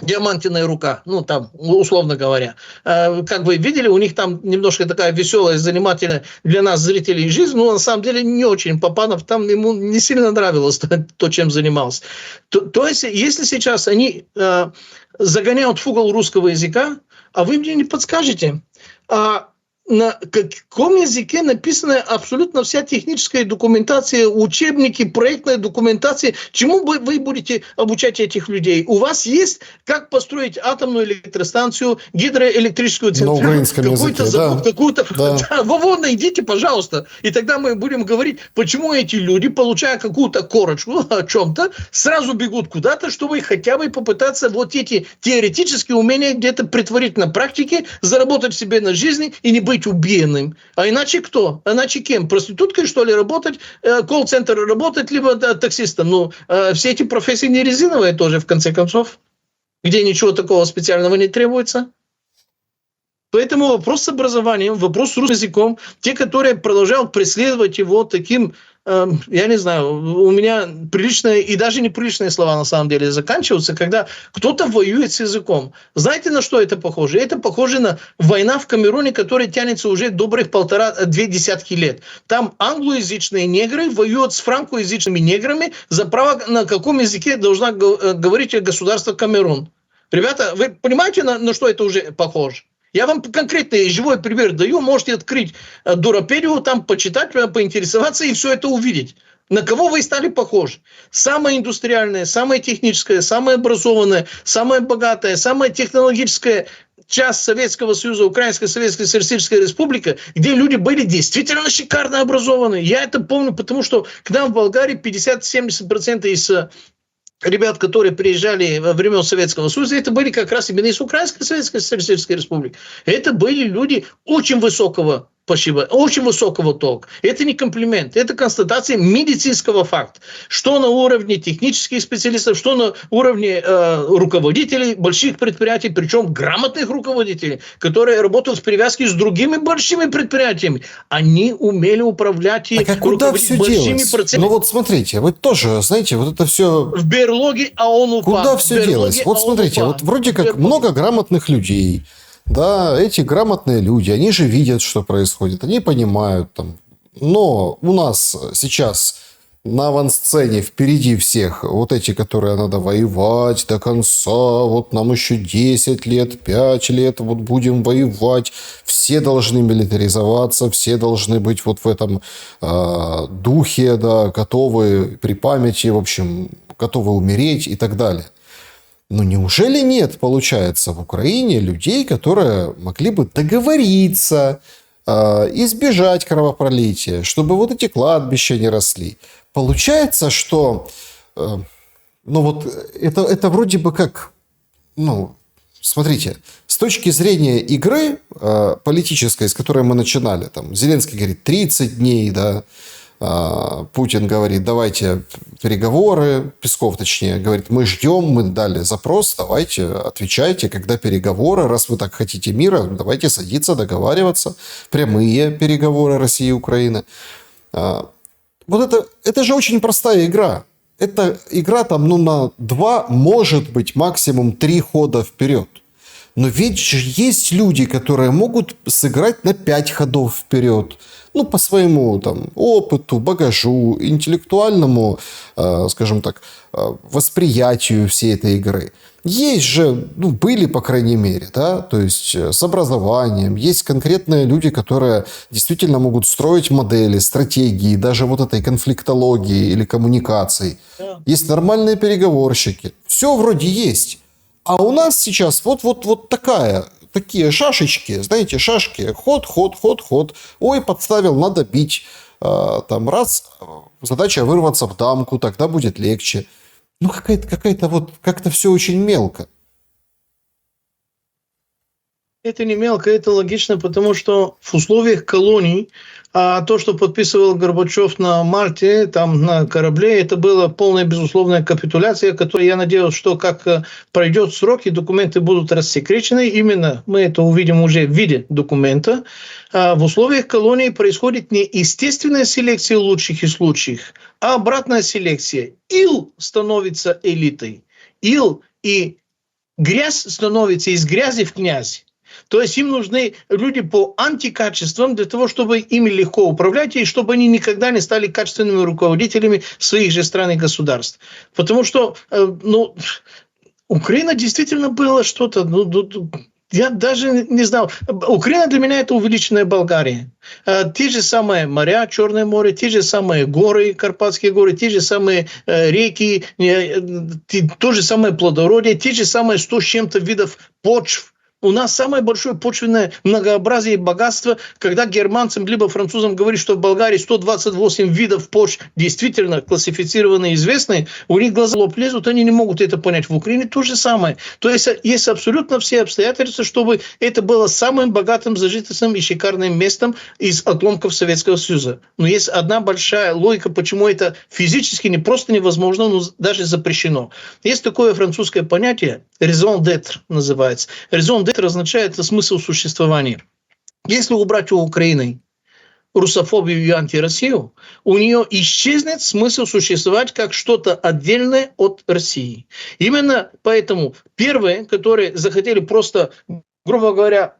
диамантиная рука, ну, там, условно говоря. Как вы видели, у них там немножко такая веселая, занимательная для нас, зрителей, жизнь, но на самом деле не очень. Папанов там ему не сильно нравилось то чем занимался. То есть, если сейчас они загоняют в угол русского языка, а вы мне не подскажете, на каком языке написана абсолютно вся техническая документация, учебники, проектная документация? Чему вы будете обучать этих людей? У вас есть, как построить атомную электростанцию, гидроэлектрическую централю? На украинском языке, завод, да. какую-то... Да. Вон, идите, пожалуйста. И тогда мы будем говорить, почему эти люди, получая какую-то корочку о чем-то, сразу бегут куда-то, чтобы хотя бы попытаться вот эти теоретические умения где-то притворить на практике, заработать себе на жизни и не быть убиенным. А иначе кто? Иначе кем? Проституткой, что ли, работать? Колл-центр работать, либо таксистом? Ну, все эти профессии не резиновые тоже, в конце концов. Где ничего такого специального не требуется. Поэтому вопрос с образованием, вопрос с русским языком, те, которые продолжают преследовать его таким, я не знаю, у меня приличные и даже неприличные слова на самом деле заканчиваются, когда кто-то воюет с языком. Знаете, на что это похоже? Это похоже на война в Камеруне, которая тянется уже добрых 1,5-2 десятки лет. Там англоязычные негры воюют с франкоязычными неграми за право, на каком языке должна говорить государство Камерун. Ребята, вы понимаете, на что это уже похоже? Я вам конкретный живой пример даю. Можете открыть Дуропедию, там почитать, поинтересоваться и все это увидеть. На кого вы стали похожи? Самая индустриальная, самая техническая, самая образованная, самая богатая, самая технологическая часть Советского Союза, Украинская Советская Социалистическая Республика, где люди были действительно шикарно образованы. Я это помню, потому что к нам в Болгарии 50-70% из ребят, которые приезжали во времен Советского Союза, это были как раз именно из Украинской Советской Социалистической Республики. Это были люди очень высокого пошиба, очень высокого толка. Это не комплимент, это констатация медицинского факта. Что на уровне технических специалистов, что на уровне руководителей больших предприятий, причем грамотных руководителей, которые работают в привязке с другими большими предприятиями. Они умели управлять и руководить большими процессами. Ну вот смотрите, вы тоже, знаете, вот это все... В берлоге, а он упал. Куда все делось? Вот смотрите, вот вроде как много грамотных людей. Да, эти грамотные люди, они же видят, что происходит, они понимают там. Но у нас сейчас на авансцене впереди всех вот эти, которые надо воевать до конца, вот нам еще 10 лет, 5 лет, вот будем воевать. Все должны милитаризоваться, все должны быть вот в этом духе, да, готовы при памяти, в общем, готовы умереть и так далее. Но неужели нет, получается, в Украине людей, которые могли бы договориться, избежать кровопролития, чтобы вот эти кладбища не росли? Получается, что ну вот это вроде бы как, ну, смотрите, с точки зрения игры политической, с которой мы начинали, там, Зеленский говорит 30 дней, да, Путин говорит, давайте переговоры, Песков, точнее, говорит, мы ждем, мы дали запрос, давайте отвечайте, когда переговоры, раз вы так хотите мира, давайте садиться, договариваться, прямые переговоры России и Украины. Вот это же очень простая игра. Это игра там, ну, на 2, может быть, максимум 3 хода вперед. Но ведь же есть люди, которые могут сыграть на 5 ходов вперед. Ну, по своему там опыту, багажу, интеллектуальному, скажем так, восприятию всей этой игры. Есть же, ну, были, по крайней мере, да, то есть с образованием. Есть конкретные люди, которые действительно могут строить модели, стратегии, даже вот этой конфликтологии или коммуникаций. Есть нормальные переговорщики. Все вроде есть. А у нас сейчас вот такие шашечки, знаете, шашки, ход. Ой, подставил, надо бить. Там раз, задача вырваться в дамку, тогда будет легче. Ну, какая-то вот, как-то все очень мелко. Это не мелко, это логично, потому что в условиях колоний, то, что подписывал Горбачев на Мальте, там на корабле, это была полная безусловная капитуляция, которая, я надеюсь, что как пройдет срок и документы будут рассекречены, именно мы это увидим уже в виде документа. В условиях колонии происходит не естественная селекция лучших из лучших, а обратная селекция. Ил становится элитой. Ил и грязь становится из грязи в князь. То есть им нужны люди по антикачествам для того, чтобы ими легко управлять и чтобы они никогда не стали качественными руководителями своих же стран и государств. Потому что Украина действительно была что-то... я даже не знал. Украина для меня это увеличенная Болгария. Те же самые моря, Черное море, те же самые горы, Карпатские горы, те же самые реки, то же самое плодородие, те же самые 100 с чем-то видов почв. У нас самое большое почвенное многообразие и богатство, когда германцам либо французам говорят, что в Болгарии 128 видов почв действительно классифицированные и известные, у них глаза лоб лезут, они не могут это понять. В Украине то же самое. То есть есть абсолютно все обстоятельства, чтобы это было самым богатым, зажиточным и шикарным местом из отломков Советского Союза. Но есть одна большая логика, почему это физически не просто невозможно, но даже запрещено. Есть такое французское понятие, raison d'être называется. Raison d'être означает смысл существования. Если убрать у Украины русофобию и антироссию, у нее исчезнет смысл существовать как что-то отдельное от России. Именно поэтому первые, которые захотели просто, грубо говоря,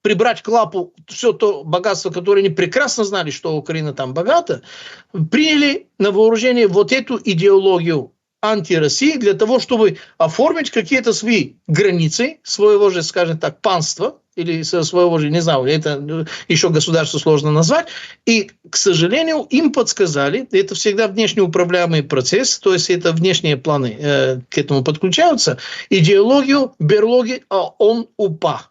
прибрать к лапу все то богатство, которое они прекрасно знали, что Украина там богата, приняли на вооружение вот эту идеологию антироссии для того, чтобы оформить какие-то свои границы, своего же, скажем так, панства, или своего же, не знаю, это еще государство сложно назвать. И, к сожалению, им подсказали, это всегда внешне управляемый процесс, то есть это внешние планы к этому подключаются, идеологию берлоги ООН-УПА.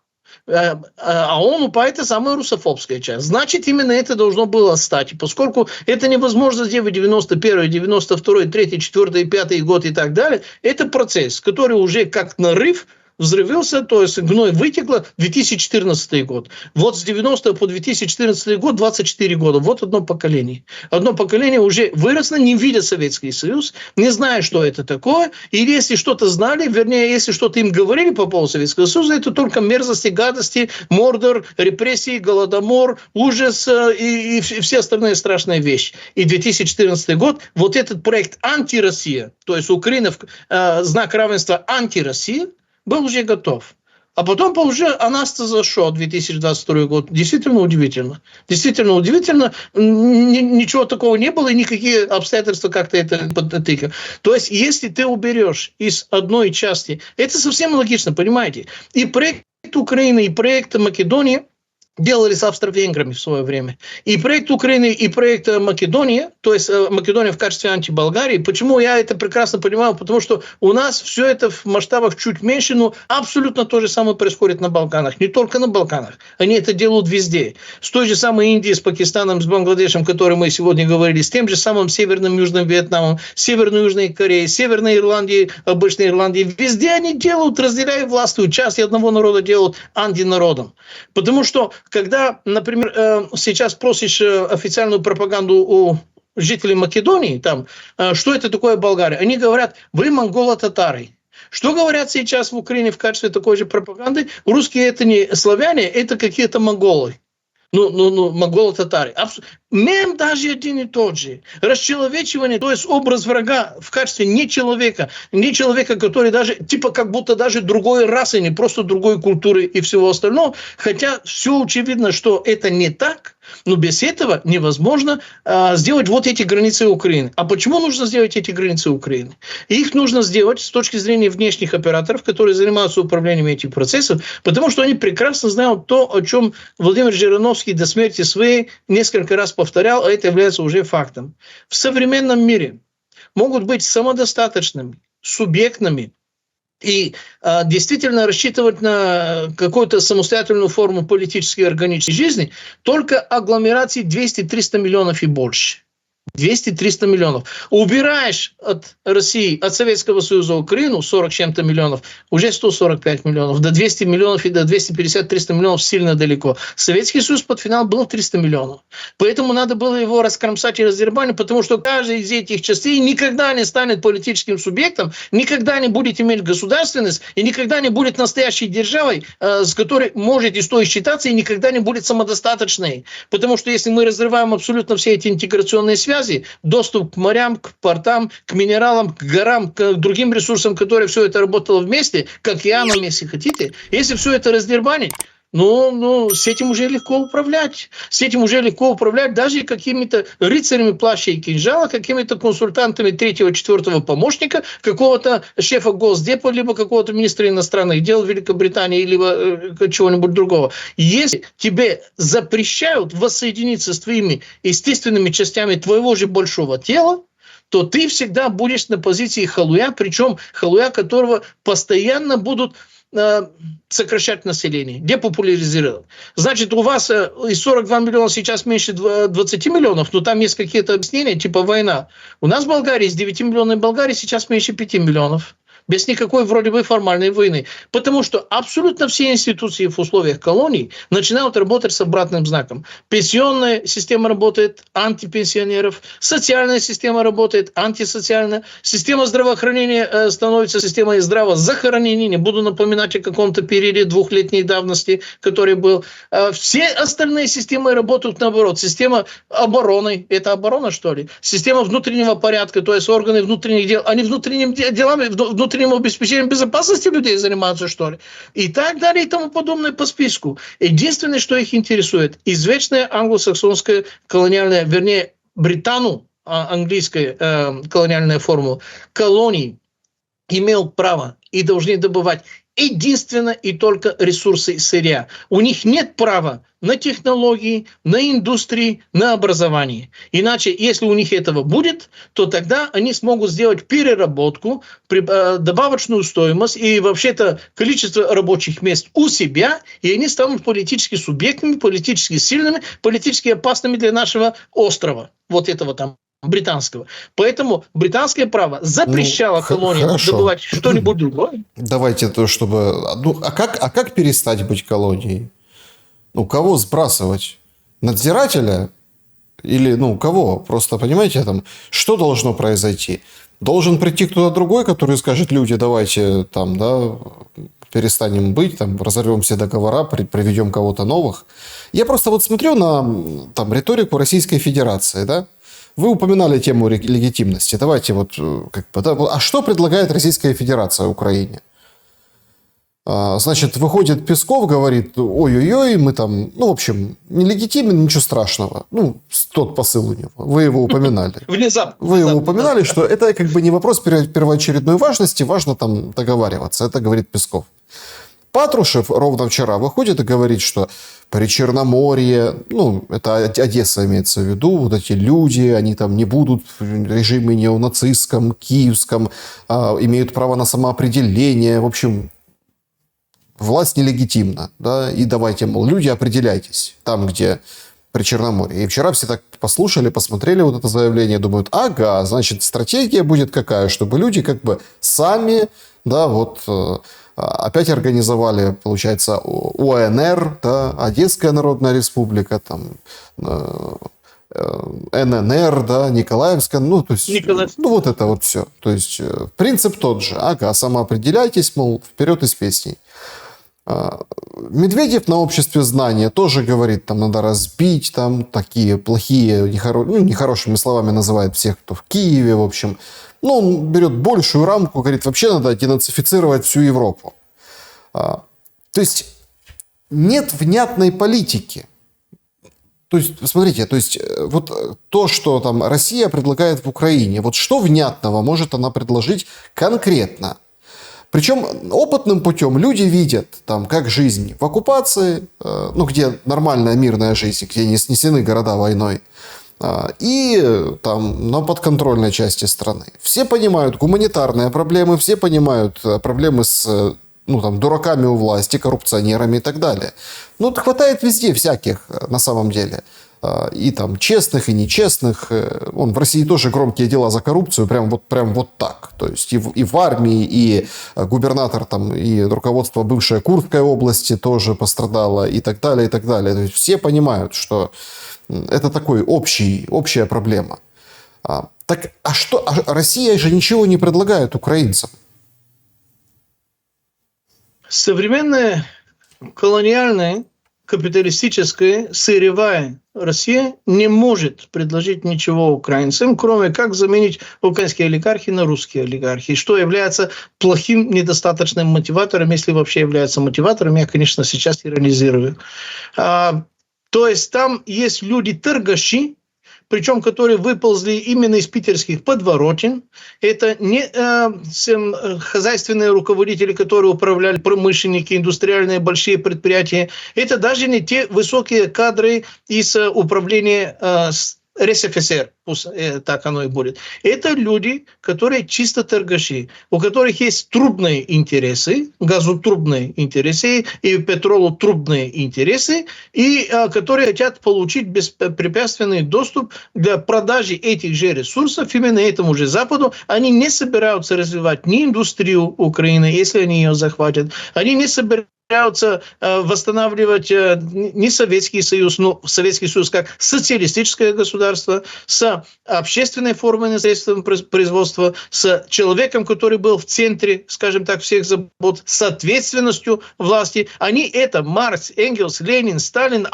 А ООН-УПА – это самая русофобская часть. Значит, именно это должно было стать. И поскольку это невозможно сделать 91-й, 92-й, 3-й, 4-й, 5-й год и так далее, это процесс, который уже как нарыв взрывился, то есть гной вытекло, 2014 год. Вот с 90 по 2014 год 24 года. Вот одно поколение. Одно поколение уже выросло, не видя Советский Союз, не зная, что это такое. И если что-то знали, вернее, если что-то им говорили по поводу Советского Союза, это только мерзости, гадости, мордор, репрессии, голодомор, ужас и все остальные страшные вещи. И 2014 год, вот этот проект «Антироссия», то есть Украина, знак равенства «Антироссия», был уже готов. А потом уже Анастас зашел, 2022 год. Действительно удивительно. Действительно удивительно. Ничего такого не было, и никакие обстоятельства как-то это подтыкали. То есть, если ты уберешь из одной части, это совсем логично, понимаете? И проект Украины, и проект Македонии делали с австро-венграми в свое время. И проект Украины, и проект Македонии, то есть Македония в качестве антиболгарии. Почему я это прекрасно понимаю? Потому что у нас все это в масштабах чуть меньше, но абсолютно то же самое происходит на Балканах. Не только на Балканах. Они это делают везде. С той же самой Индией, с Пакистаном, с Бангладешем, о которой мы сегодня говорили, с тем же самым Северным Южным Вьетнамом, Северной Южной Кореей, Северной Ирландией, обычной Ирландией. Везде они делают, разделяют властвуют. Часть одного народа делают антинародом. Потому что когда, например, сейчас просишь официальную пропаганду у жителей Македонии, там, что это такое Болгария, они говорят, вы монголо-татары. Что говорят сейчас в Украине в качестве такой же пропаганды? Русские это не славяне, это какие-то монголы. Монголо-татары. Мем даже один и тот же. Расчеловечивание, то есть образ врага в качестве не человека, который даже, типа как будто даже другой расы, не просто другой культуры и всего остального. Хотя все очевидно, что это не так, но без этого невозможно сделать вот эти границы Украины. А почему нужно сделать эти границы Украины? Их нужно сделать с точки зрения внешних операторов, которые занимаются управлением этих процессов, потому что они прекрасно знают то, о чем Владимир Жириновский до смерти своей несколько раз повторял, а это является уже фактом. В современном мире могут быть самодостаточными, субъектными и действительно рассчитывать на какую-то самостоятельную форму политической и органической жизни только агломерации 200-300 миллионов и больше. 200-300 миллионов. Убираешь от России, от Советского Союза Украину 40 чем-то миллионов, уже 145 миллионов. До 200 миллионов и до 250-300 миллионов сильно далеко. Советский Союз под финал был 300 миллионов. Поэтому надо было его раскромсать и раздербанить, потому что каждая из этих частей никогда не станет политическим субъектом, никогда не будет иметь государственность и никогда не будет настоящей державой, с которой можете стоит считаться, и никогда не будет самодостаточной. Потому что если мы разрываем абсолютно все эти интеграционные связи, доступ к морям, к портам, к минералам, к горам, к другим ресурсам, которые все это работало вместе, к океанам, если хотите. Если все это раздербанить, с этим уже легко управлять. С этим уже легко управлять даже какими-то рыцарями плаща и кинжала, какими-то консультантами третьего, четвертого помощника, какого-то шефа Госдепа, либо какого-то министра иностранных дел Великобритании, либо чего-нибудь другого. Если тебе запрещают воссоединиться с твоими естественными частями твоего же большого тела, то ты всегда будешь на позиции халуя, причем халуя, которого постоянно будут сокращать население, депопуляризировать. Значит, у вас из 42 миллиона сейчас меньше 20 миллионов, но там есть какие-то объяснения, типа война. У нас в Болгарии, из 9 миллионов Болгарии сейчас меньше 5 миллионов. Без никакой вроде бы формальной войны. Потому что абсолютно все институции в условиях колоний начинают работать с обратным знаком. Пенсионная система работает антипенсионеров, социальная система работает антисоциальная, система здравоохранения становится системой здравозахоронения. Не буду напоминать о каком-то периоде двухлетней давности, который был. Все остальные системы работают наоборот. Система обороны, это оборона что ли? Система внутреннего порядка, то есть органы внутренних дел, они внутренними делами, внутренним обеспечением безопасности людей занимаются, что ли? И так далее, и тому подобное по списку. Единственное, что их интересует, извечная англосаксонская колониальная, вернее, британо-английская колониальная формула, колоний имел право и должны добывать единственно и только ресурсы сырья. У них нет права на технологии, на индустрии, на образование. Иначе, если у них этого будет, то тогда они смогут сделать переработку, добавочную стоимость и вообще-то количество рабочих мест у себя, и они станут политически субъектными, политически сильными, политически опасными для нашего острова. Вот этого там британского. Поэтому британское право запрещало колониям добывать что-нибудь другое. Давайте то, чтобы... А как перестать быть колонией? Кого сбрасывать? Надзирателя? Или, кого? Просто, понимаете, что должно произойти? Должен прийти кто-то другой, который скажет: люди, давайте перестанем быть, разорвем все договора, приведем кого-то новых. Я просто смотрю на риторику Российской Федерации, да? Вы упоминали тему легитимности. Давайте а что предлагает Российская Федерация Украине? Значит, выходит Песков, говорит: ой-ой-ой, мы в общем, нелегитимен, ничего страшного. Тот посыл у него. Вы его упоминали. Внезапно. Вы его упоминали, что это не вопрос первоочередной важности, важно договариваться. Это говорит Песков. Патрушев ровно вчера выходит и говорит, что Причерноморье, это Одесса имеется в виду, вот эти люди, они не будут в режиме неонацистском, киевском, имеют право на самоопределение. В общем, власть нелегитимна, да, и давайте, люди, определяйтесь там, где Причерноморье. И вчера все так послушали, посмотрели вот это заявление, думают: ага, значит, стратегия будет какая, чтобы люди сами, опять организовали, получается, УНР, да, Одесская Народная Республика, ННР, да, Николаевская, вот это вот все. То есть принцип тот же. Ага, самоопределяйтесь, мол, вперед из песней. Медведев на обществе знания тоже говорит, надо разбить, такие плохие, нехорошими словами называет всех, кто в Киеве, в общем. Он берет большую рамку, говорит, вообще надо денацифицировать всю Европу. То есть нет внятной политики. То есть, смотрите, то, что Россия предлагает в Украине, что внятного может она предложить конкретно? Причем опытным путем люди видят, как жизнь в оккупации, где нормальная мирная жизнь, где не снесены города войной, и на подконтрольной части страны. Все понимают гуманитарные проблемы, все понимают проблемы с дураками у власти, коррупционерами и так далее. Хватает везде всяких, на самом деле. и там честных, и нечестных. В России тоже громкие дела за коррупцию, прям вот так. То есть и в армии, и губернатор, там, и руководство бывшей Курской области тоже пострадало, и так далее, и так далее. То есть все понимают, что это такой общая проблема. Так, Россия же ничего не предлагает украинцам? Современная колониальная, капиталистическая, сырьевая Россия не может предложить ничего украинцам, кроме как заменить украинские олигархи на русские олигархи, что является плохим, недостаточным мотиватором, если вообще является мотиватором. Я, конечно, сейчас иронизирую. То есть там есть люди-торгаши, причем которые выползли именно из питерских подворотен. Это не хозяйственные руководители, которые управляли промышленники, индустриальные большие предприятия. Это даже не те высокие кадры из управления РСФСР, пусть так оно и будет. Это люди, которые чисто торгаши, у которых есть трубные интересы, газотрубные интересы и петролотрубные интересы, и которые хотят получить беспрепятственный доступ для продажи этих же ресурсов именно этому же Западу. Они не собираются развивать ни индустрию Украины, если они ее захватят, они не собираются восстанавливать не Советский Союз, но Советский Союз как социалистическое государство с общественной формой средством производства, с человеком, который был в центре, скажем так, всех забот, с ответственностью власти. Они это Маркс, Энгельс, Ленин, Сталин.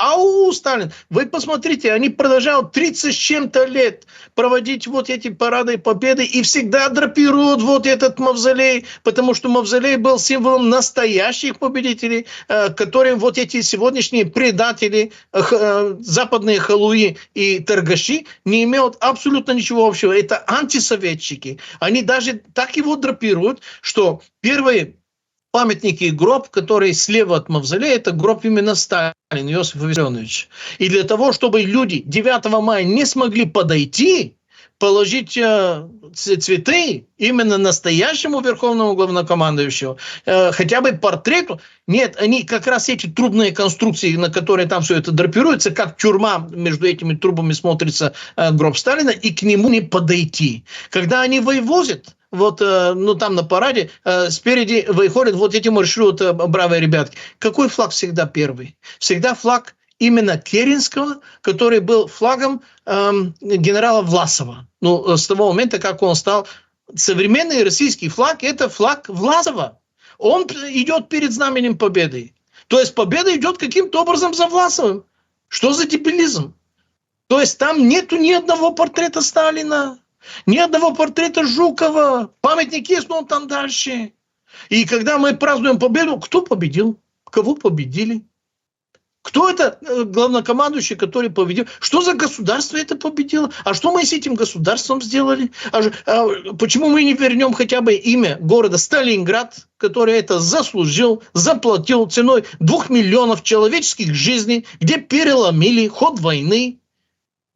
Сталин! Вы посмотрите, они продолжают 30 с чем-то лет проводить вот эти парады победы и всегда драпируют вот этот мавзолей, потому что мавзолей был символом настоящих победителей, которые вот эти сегодняшние предатели, западные халуи и торгаши не имеют абсолютно ничего общего. Это антисоветчики. Они даже так его драпируют, что первый памятник и гроб, который слева от мавзолея, это гроб именно Сталина, Иосиф Виссарионович. И для того, чтобы люди 9 мая не смогли подойти, положить цветы именно настоящему верховному главнокомандующему, хотя бы портрету. Нет, они как раз эти трубные конструкции, на которые там все это драпируется, как тюрьма, между этими трубами смотрится гроб Сталина, и к нему не подойти. Когда они вывозят, там на параде спереди выходят вот эти маршруты, бравые ребятки. Какой флаг всегда первый? Всегда флаг именно Керенского, который был флагом генерала Власова. С того момента, как он стал... Современный российский флаг – это флаг Власова. Он идет перед знаменем победы. То есть победа идет каким-то образом за Власовым. Что за дебилизм? То есть там нету ни одного портрета Сталина, ни одного портрета Жукова. Памятник есть, но он там дальше. И когда мы празднуем победу, кто победил? Кого победили? Кто это главнокомандующий, который победил? Что за государство это победило? А что мы с этим государством сделали? Почему мы не вернем хотя бы имя города Сталинград, который это заслужил, заплатил ценой 2 миллионов человеческих жизней, где переломили ход войны?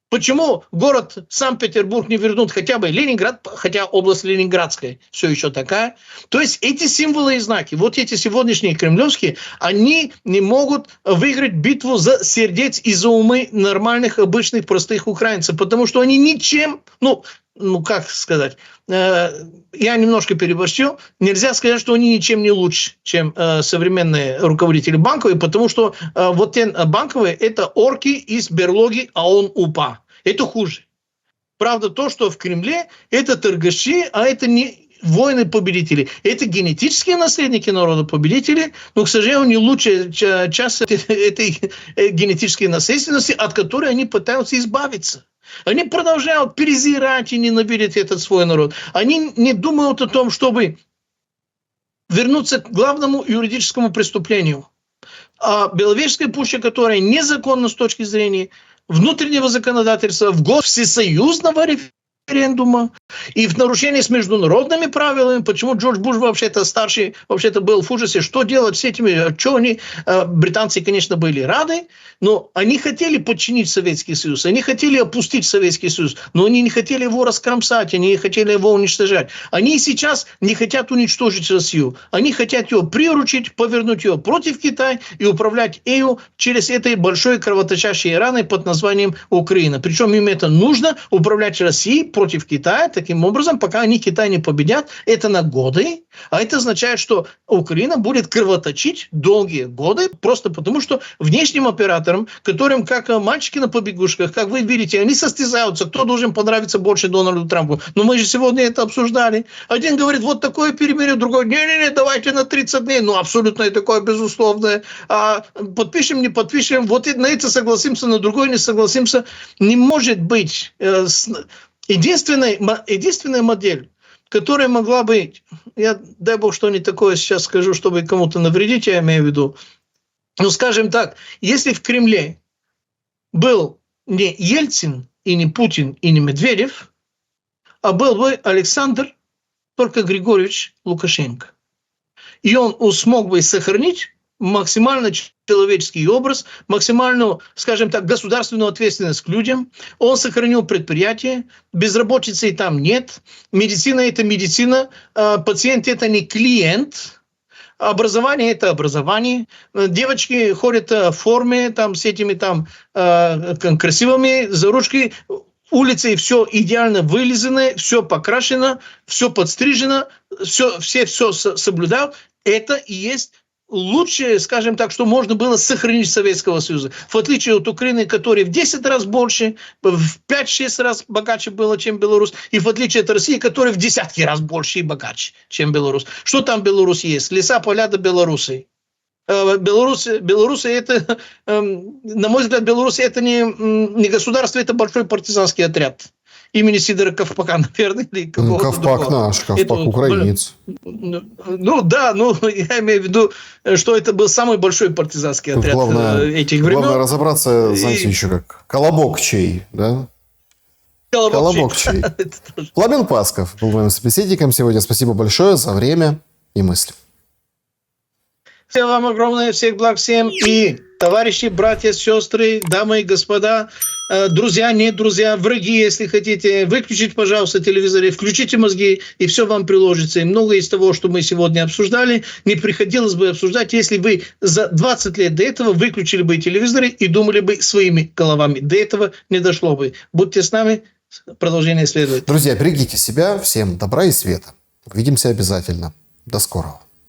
Почему город Санкт-Петербург не вернут хотя бы Ленинград, хотя область Ленинградская все еще такая? То есть эти символы и знаки, вот эти сегодняшние кремлевские, они не могут выиграть битву за сердец и за умы нормальных, обычных, простых украинцев, потому что они ничем, как сказать, я немножко переборщил, нельзя сказать, что они ничем не лучше, чем современные руководители банковые, потому что вот те банковые – это орки из берлоги ООН-УПА. Это хуже. Правда то, что в Кремле это торгаши, а это не воины-победители. Это генетические наследники народа-победителей, но, к сожалению, не лучшая часть этой генетической наследственности, от которой они пытаются избавиться. Они продолжают презирать и ненавидеть этот свой народ. Они не думают о том, чтобы вернуться к главному юридическому преступлению. А Беловежская пуща, которая незаконна с точки зрения внутреннего законодательства, всесоюзного референдума, и в нарушении с международными правилами. Почему Джордж Буш вообще-то старший, вообще-то был в ужасе, что делать с этими, что они, британцы, конечно, были рады, но они хотели подчинить Советский Союз, они хотели опустить Советский Союз, но они не хотели его раскромсать, они не хотели его уничтожать. Они сейчас не хотят уничтожить Россию, они хотят ее приручить, повернуть ее против Китая и управлять ею через этой большой кровоточащей раной под названием Украина. Причем им это нужно, управлять Россией против Китая, таким образом, пока они Китай не победят, это на годы, а это означает, что Украина будет кровоточить долгие годы, просто потому что внешним операторам, которым как мальчики на побегушках, как вы видите, они состязаются, кто должен понравиться больше Дональду Трампу. Но мы же сегодня это обсуждали. Один говорит, вот такое перемирие, другой, не-не-не, давайте на 30 дней. Ну, абсолютно такое безусловное. А подпишем, не подпишем, вот на это согласимся, на другое не согласимся. Не может быть. Единственная модель, которая могла быть, я, дай бог, что не такое сейчас скажу, чтобы кому-то навредить, я имею в виду, ну, скажем так, если в Кремле был не Ельцин, и не Путин, и не Медведев, а был бы Александр, только Григорьевич Лукашенко. И он смог бы сохранить максимально человеческий образ, максимальную, скажем так, государственную ответственность к людям. Он сохранил предприятие, безработицы там нет, медицина – это медицина, пациент – это не клиент, образование – это образование, девочки ходят в форме там, с этими там красивыми за ручки, улицы все идеально вылизано, все покрашено, все подстрижено, все соблюдают. Это и есть лучшее, скажем так, что можно было сохранить Советского Союза. В отличие от Украины, которая в 10 раз больше, в 5-6 раз богаче была, чем Беларусь, и в отличие от России, которая в десятки раз больше и богаче, чем Беларусь. Что там в Беларуси есть? Леса, поля до Беларуси. Беларусь это, на мой взгляд, Беларусь это не государство, это большой партизанский отряд. Имени Сидора Ковпака, наверное, или какого-то Ковпак другого. наш, Ковпак украинец. Ну да, я имею в виду, что это был самый большой партизанский отряд этих времен. Главное разобраться, знаете, еще как Колобок чей, да? Колобок чей. Пламен Пасков был моим собеседником сегодня. Спасибо большое за время и мысли. Всем вам огромное, всех благ всем. И товарищи, братья, сестры, дамы и господа, друзья, не друзья, враги, если хотите, выключите, пожалуйста, телевизор, включите мозги, и все вам приложится. И многое из того, что мы сегодня обсуждали, не приходилось бы обсуждать, если вы за 20 лет до этого выключили бы телевизоры и думали бы своими головами. До этого не дошло бы. Будьте с нами, продолжение следует. Друзья, берегите себя, всем добра и света. Увидимся обязательно. До скорого.